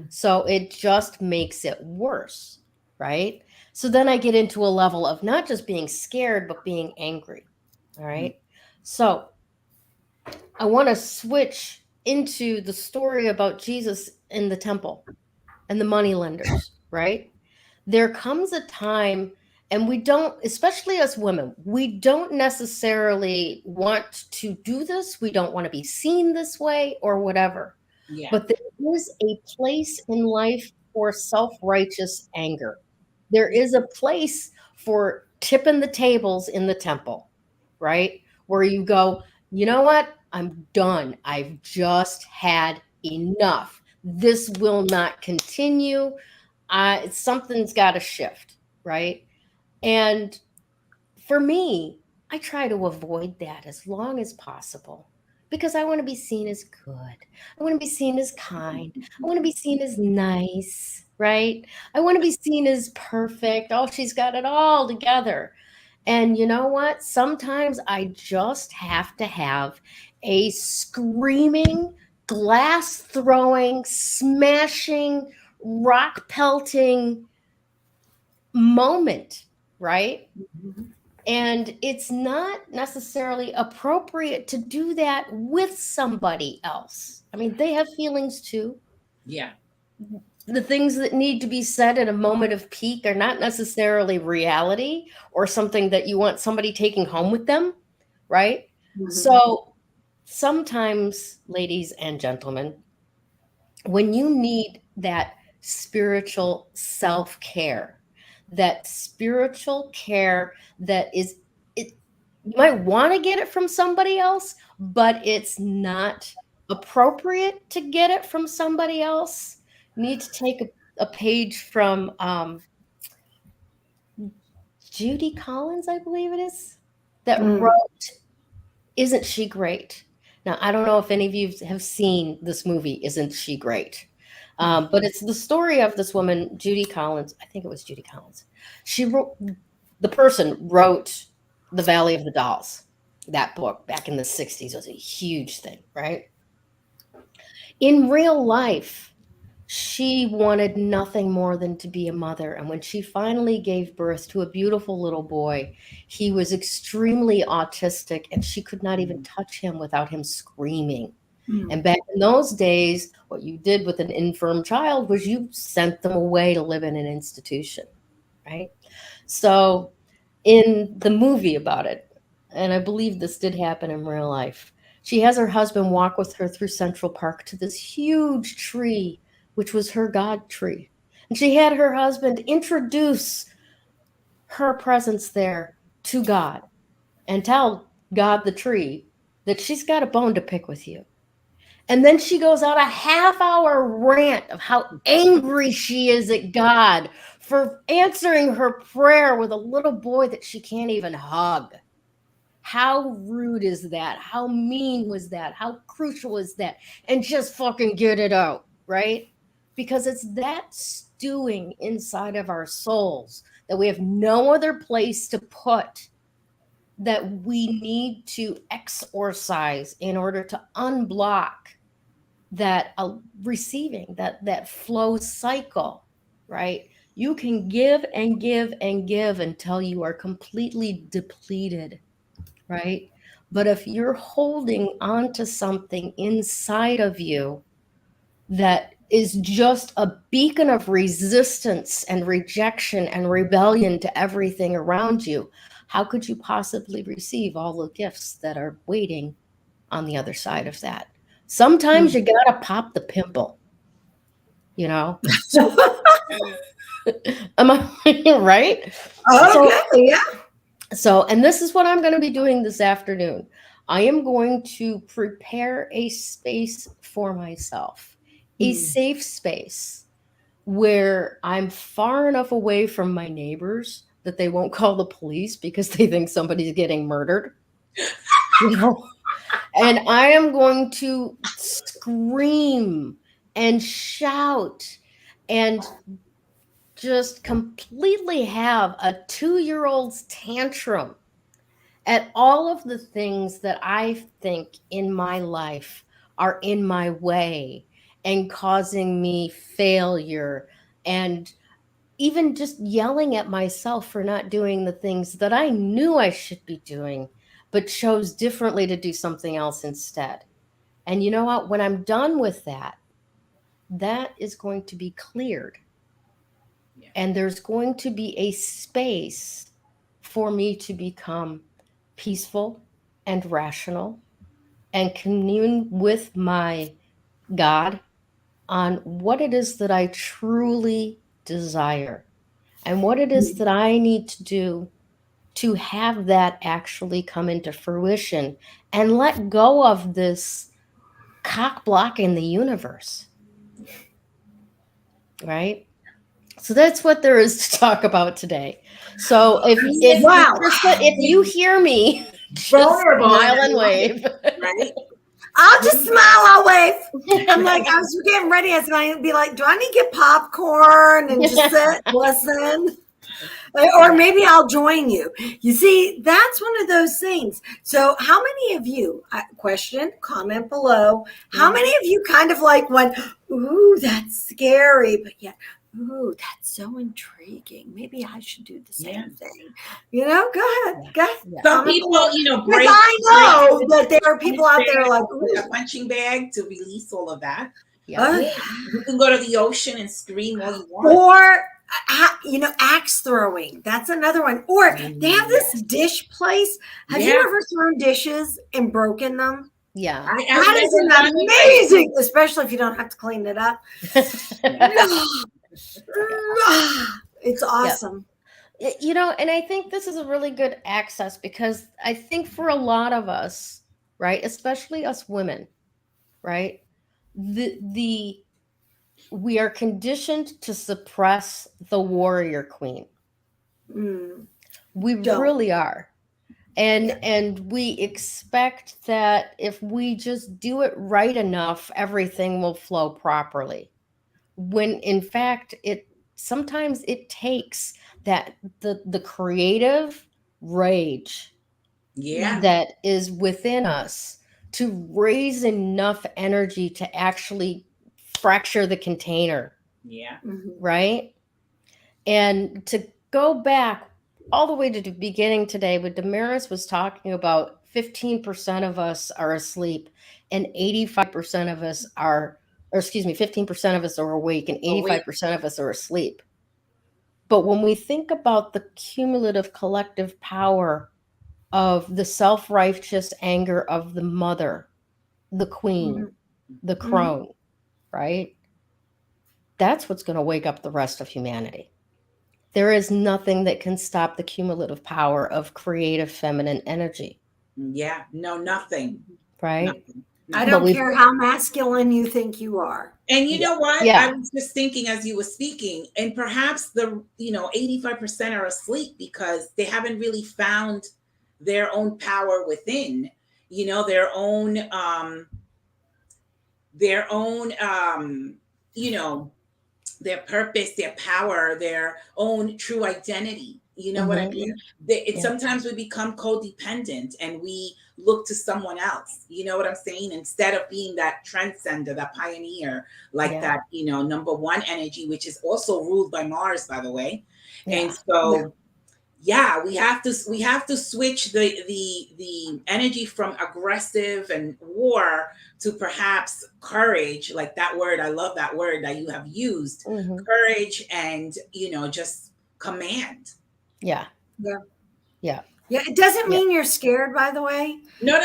So it just makes it worse, right? So then I get into a level of not just being scared, but being angry. All right. So I want to switch into the story about Jesus in the temple and the moneylenders, right? There comes a time, and we don't, especially as women, we don't necessarily want to do this. We don't want to be seen this way or whatever. Yeah. But there is a place in life for self-righteous anger. There is a place for tipping the tables in the temple, right? Where you go, you know what? I'm done. I've just had enough. This will not continue. Something's got to shift, right? And for me, I try to avoid that as long as possible, because I want to be seen as good. I want to be seen as kind. I want to be seen as nice, right? I want to be seen as perfect. Oh, she's got it all together. And you know what? Sometimes I just have to have a screaming, glass throwing, smashing, rock pelting moment, right? And it's not necessarily appropriate to do that with somebody else. I mean, they have feelings too. Yeah. The things that need to be said in a moment of peak are not necessarily reality or something that you want somebody taking home with them, right? So sometimes, ladies and gentlemen, when you need that spiritual self-care, that spiritual care that is, it, you might want to get it from somebody else, but it's not appropriate to get it from somebody else. You need to take a page from Judy Collins, I believe it is, that wrote Isn't She Great? Now, I don't know if any of you have seen this movie, Isn't She Great? But it's the story of this woman, Judy Collins. I think it was Judy Collins. The person wrote The Valley of the Dolls. That book back in the 60s was a huge thing, right? In real life, she wanted nothing more than to be a mother. And when she finally gave birth to a beautiful little boy, he was extremely autistic, and she could not even touch him without him screaming. And back in those days, what you did with an infirm child was you sent them away to live in an institution, right? So in the movie about it, and I believe this did happen in real life, she has her husband walk with her through Central Park to this huge tree, which was her God tree. And she had her husband introduce her presence there to God and tell God the tree that she's got a bone to pick with you. And then she goes on a half-hour rant of how angry she is at God for answering her prayer with a little boy that she can't even hug. How rude is that? How mean was that? How crucial is that? And just fucking get it out, right? Because it's that stewing inside of our souls that we have no other place to put, that we need to exorcise in order to unblock that receiving, that flow cycle, right? You can give and give and give until you are completely depleted, right? But if you're holding on to something inside of you that is just a beacon of resistance and rejection and rebellion to everything around you, how could you possibly receive all the gifts that are waiting on the other side of that? Sometimes you gotta pop the pimple, you know? So, am I right? Okay, yeah. So, and this is what I'm going to be doing this afternoon. I am going to prepare a space for myself, a safe space where I'm far enough away from my neighbors that they won't call the police because they think somebody's getting murdered. You know? And I am going to scream and shout and just completely have a 2-year-old's tantrum at all of the things that I think in my life are in my way and causing me failure, and even just yelling at myself for not doing the things that I knew I should be doing, but chose differently to do something else instead. And you know what? When I'm done with that, that is going to be cleared. Yeah. And there's going to be a space for me to become peaceful and rational and commune with my God on what it is that I truly desire and what it is that I need to do to have that actually come into fruition and let go of this cock block in the universe. Right? So that's what there is to talk about today. So if you hear me, just smile and wave. Right? I'll just smile, I'll wave. I'm like, I was getting ready. I was going to be like, do I need to get popcorn and just sit, listen? Or maybe I'll join you. You see, that's one of those things. So how many of you, comment below, how many of you kind of like went, ooh, that's scary, but yet, ooh, that's so intriguing. Maybe I should do the same thing. You know, go ahead. Yeah. Some people, because I know that there are people out there like a punching bag to release all of that. Yeah. You can go to the ocean and scream all you want. Or axe throwing. That's another one. Or they have this dish place. Have you ever thrown dishes and broken them? Yeah. That is amazing, especially if you don't have to clean it up. It's awesome. Yeah. And I think this is a really good access, because I think for a lot of us, right, especially us women, right, we are conditioned to suppress the warrior queen. We really are. And we expect that if we just do it right enough, everything will flow properly. When in fact, sometimes it takes that the creative rage that is within us to raise enough energy to actually fracture the container. Right? And to go back all the way to the beginning today, what Damaris was talking about, 15% of us are asleep and 85% of us are, 15% of us are awake and 85% of us are asleep. But when we think about the cumulative collective power of the self-righteous anger of the mother, the queen, the crone, right? That's what's going to wake up the rest of humanity. There is nothing that can stop the cumulative power of creative feminine energy. Yeah, no, nothing. Right? Nothing. I don't care how masculine you think you are. And you know what? Yeah. I was just thinking as you were speaking, and perhaps 85% are asleep because they haven't really found their own power within, their own, their purpose, their power, their own true identity. You know what I mean? Sometimes we become codependent and we look to someone else. You know what I'm saying? Instead of being that transcender, that pioneer, that, number one energy, which is also ruled by Mars, by the way. Yeah. And so, we have to switch the energy from aggressive and war to perhaps courage, like that word. I love that word that you have used, courage and, just command. Yeah. It doesn't mean you're scared, by the way. No.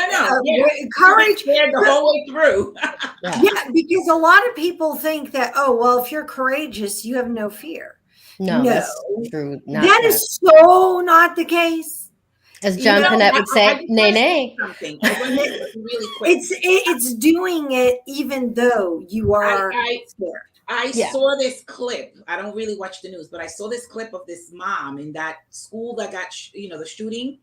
Courage. Scared the whole way through. Because a lot of people think that, if you're courageous, you have no fear. No, that's true. That is so not the case. As John Panette would say, nay. Something. Really quick. It's doing it even though you are scared. I Yeah. saw this clip. I don't really watch the news, but I saw this clip of this mom in that school that got, the shooting.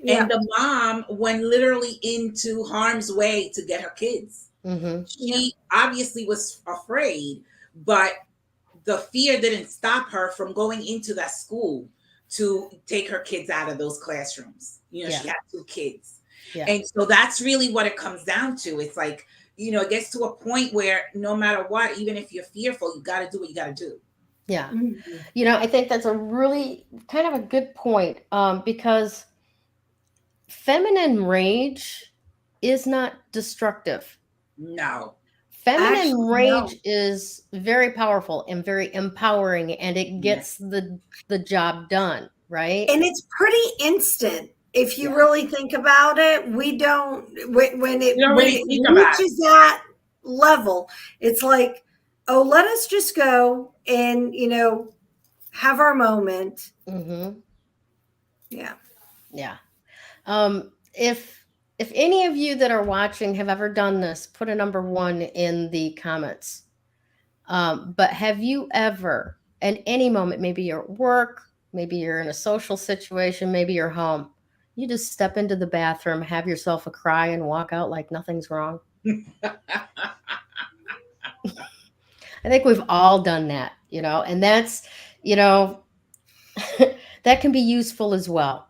Yeah. And the mom went literally into harm's way to get her kids. Mm-hmm. She obviously was afraid, but the fear didn't stop her from going into that school to take her kids out of those classrooms. She had 2 kids. Yeah. And so that's really what it comes down to. It's like, it gets to a point where no matter what, even if you're fearful, you got to do what you got to do. Yeah. Mhm. I think that's a really kind of a good point, because feminine rage is not destructive. No. Feminine Actually, rage no. is very powerful and very empowering, and it gets the job done, right? And it's pretty instant. If you Yeah. really think about it, we don't when it You don't really think about it. reaches that level, it's like, oh, let us just go and have our moment. Mm-hmm. Yeah. Yeah. If any of you that are watching have ever done this, put a number 1 in the comments. But have you ever, at any moment, maybe you're at work, maybe you're in a social situation, maybe you're home, you just step into the bathroom, have yourself a cry, and walk out like nothing's wrong? I think we've all done that, and that's, that can be useful as well.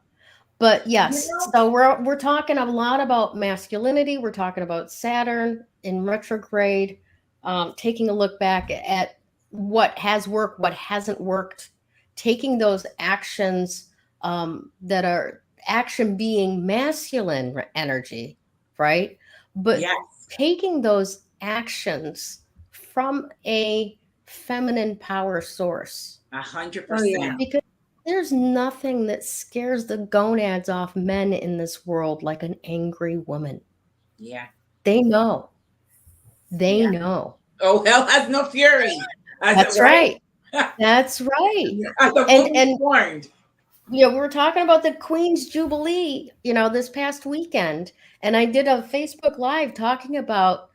But yes, so we're talking a lot about masculinity. We're talking about Saturn in retrograde, taking a look back at what has worked, what hasn't worked, taking those actions, that are action being masculine energy, right? But Yes. taking those actions from a feminine power source. 100%. Oh, yeah. Because there's nothing that scares the gonads off men in this world like an angry woman. Yeah. They know. They Yeah. know. Oh, hell has no fury. That's right. That's right. As a woman warned. We were talking about the Queen's Jubilee, this past weekend. And I did a Facebook Live talking about,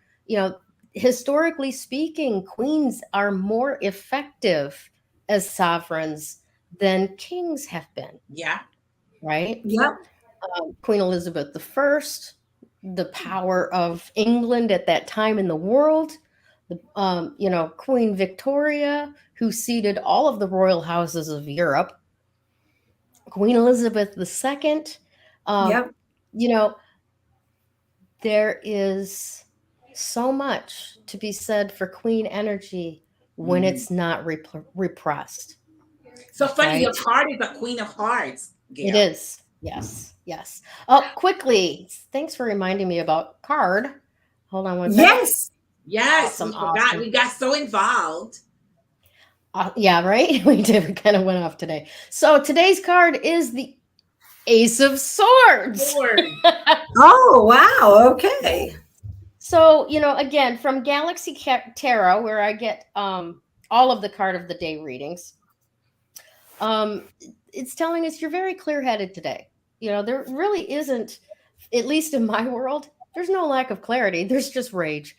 historically speaking, queens are more effective as sovereigns than kings have been. Yeah. Right? Yep. Queen Elizabeth I, the power of England at that time in the world, Queen Victoria, who seated all of the royal houses of Europe, Queen Elizabeth II. Yep. There is so much to be said for queen energy when it's not repressed. So funny, Right? your card is a Queen of Hearts, Gayle. It is. Yes. Yes. Oh, quickly. Thanks for reminding me about card. Hold on one second. Yes. Yes. Awesome, We forgot. awesome. We got so involved. Yeah, right? We did. We kind of went off today. So today's card is the Ace of Swords. Oh, wow. Okay. So, again, from Galaxy Tarot, where I get all of the card of the day readings, it's telling us you're very clear-headed today. There really isn't, at least in my world, there's no lack of clarity. There's just rage.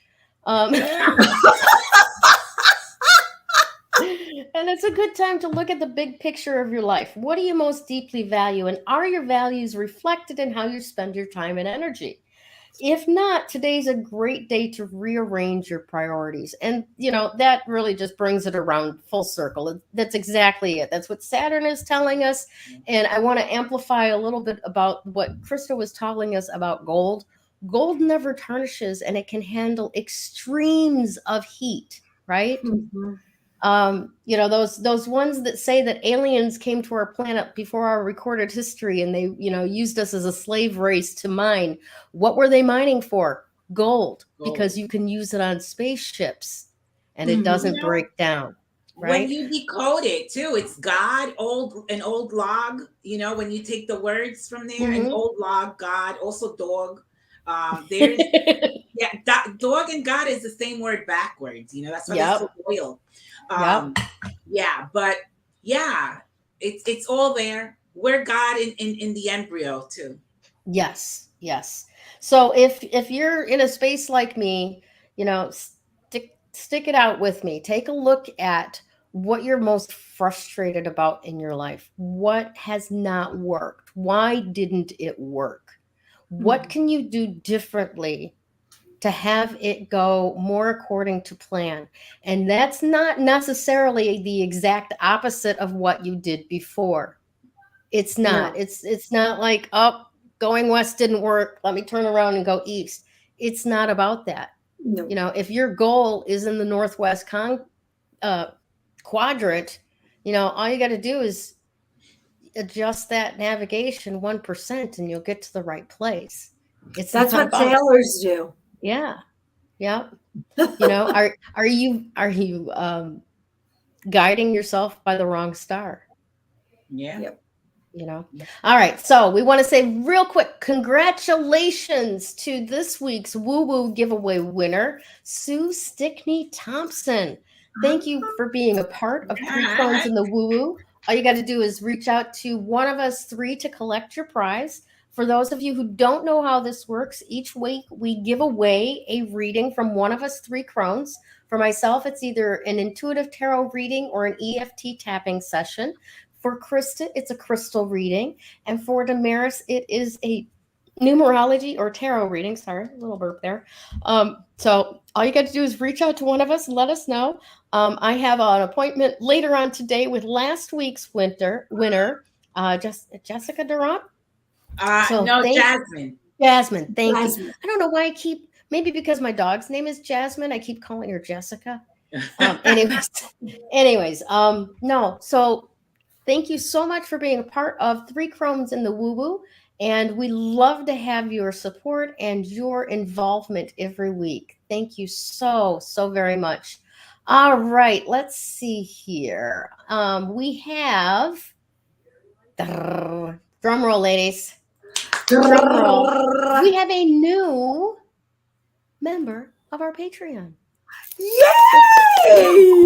And it's a good time to look at the big picture of your life. What do you most deeply value? And are your values reflected in how you spend your time and energy? If not, today's a great day to rearrange your priorities. And, that really just brings it around full circle. That's exactly it. That's what Saturn is telling us. And I want to amplify a little bit about what Krista was telling us about gold. Gold never tarnishes, and it can handle extremes of heat, right? Mm-hmm. Those ones that say that aliens came to our planet before our recorded history, and they, used us as a slave race to mine. What were they mining for? Gold, because you can use it on spaceships and it doesn't break down. Right? When you decode it too, it's God, an old log, when you take the words from there, an old log, God, also dog. There's dog and God is the same word backwards. That's why they're so loyal. Yeah, but yeah, it's all there. We're God in the embryo too. Yes. So if you're in a space like me, stick it out with me. Take a look at what you're most frustrated about in your life. What has not worked? Why didn't it work? What can you do differently to have it go more according to plan? And that's not necessarily the exact opposite of what you did before. It's not. No. It's not like, oh, going west didn't work, let me turn around and go east. It's not about that. No. You know, if your goal is in the northwest quadrant, you know, all you got to do is adjust that navigation 1% and you'll get to the right place. That's what sailors do. Yeah. Yeah. You know, are you guiding yourself by the wrong star? Yeah. Yep. You know. All right. So we want to say real quick, congratulations to this week's Woo Woo giveaway winner, Sue Stickney Thompson. Thank you for being a part of Three Crones in the Woo Woo. All you got to do is reach out to one of us three to collect your prize. For those of you who don't know how this works, each week we give away a reading from one of us three crones. For myself, it's either an intuitive tarot reading or an EFT tapping session. For Krista, it's a crystal reading. And for Damaris, it is a numerology or tarot reading. Sorry, a little burp there. So all you got to do is reach out to one of us and let us know. I have an appointment later on today with last week's winner, Jessica Durant. No, Jasmine. Jasmine, thank Jasmine. you. I don't know why I keep, maybe because my dog's name is Jasmine, I keep calling her Jessica. Anyways, no. So thank you so much for being a part of Three Crones in the Woo Woo. And we love to have your support and your involvement every week. Thank you so, so very much. All right, let's see here. We have, drum roll, ladies. Drum roll. We have a new member of our Patreon. Yay!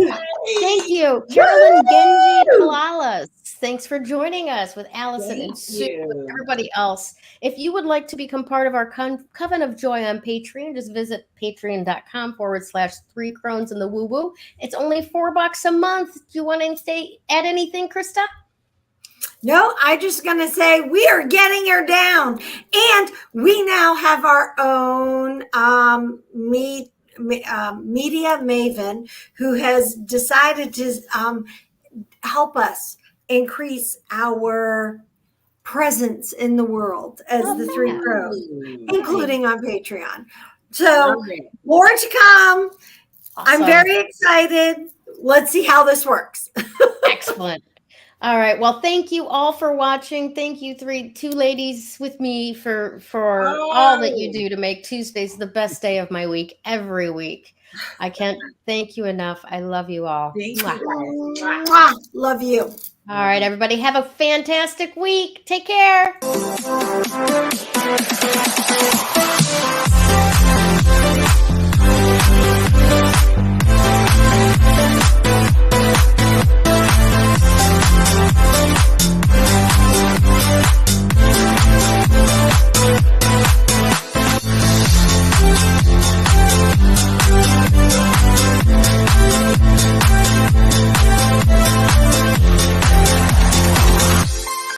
Thank you, Carolyn Genji Kalalas. Thanks for joining us with Allison and Sue and everybody else. If you would like to become part of our Coven of Joy on Patreon, just visit patreon.com/Three Crones in the Woo Woo. It's only $4 a month. Do you want to add anything, Krista? No, I'm just going to say we are getting her down. And we now have our own media maven who has decided to help us increase our presence in the world as the Three Crones, including on Patreon. So more to come. Awesome. I'm very excited. Let's see how this works. Excellent. All right. Well, thank you all for watching. Thank you, two ladies with me for all that you do to make Tuesdays the best day of my week every week. I can't thank you enough. I love you all. Thank you. Mwah. Love you. All right, everybody. Have a fantastic week. Take care.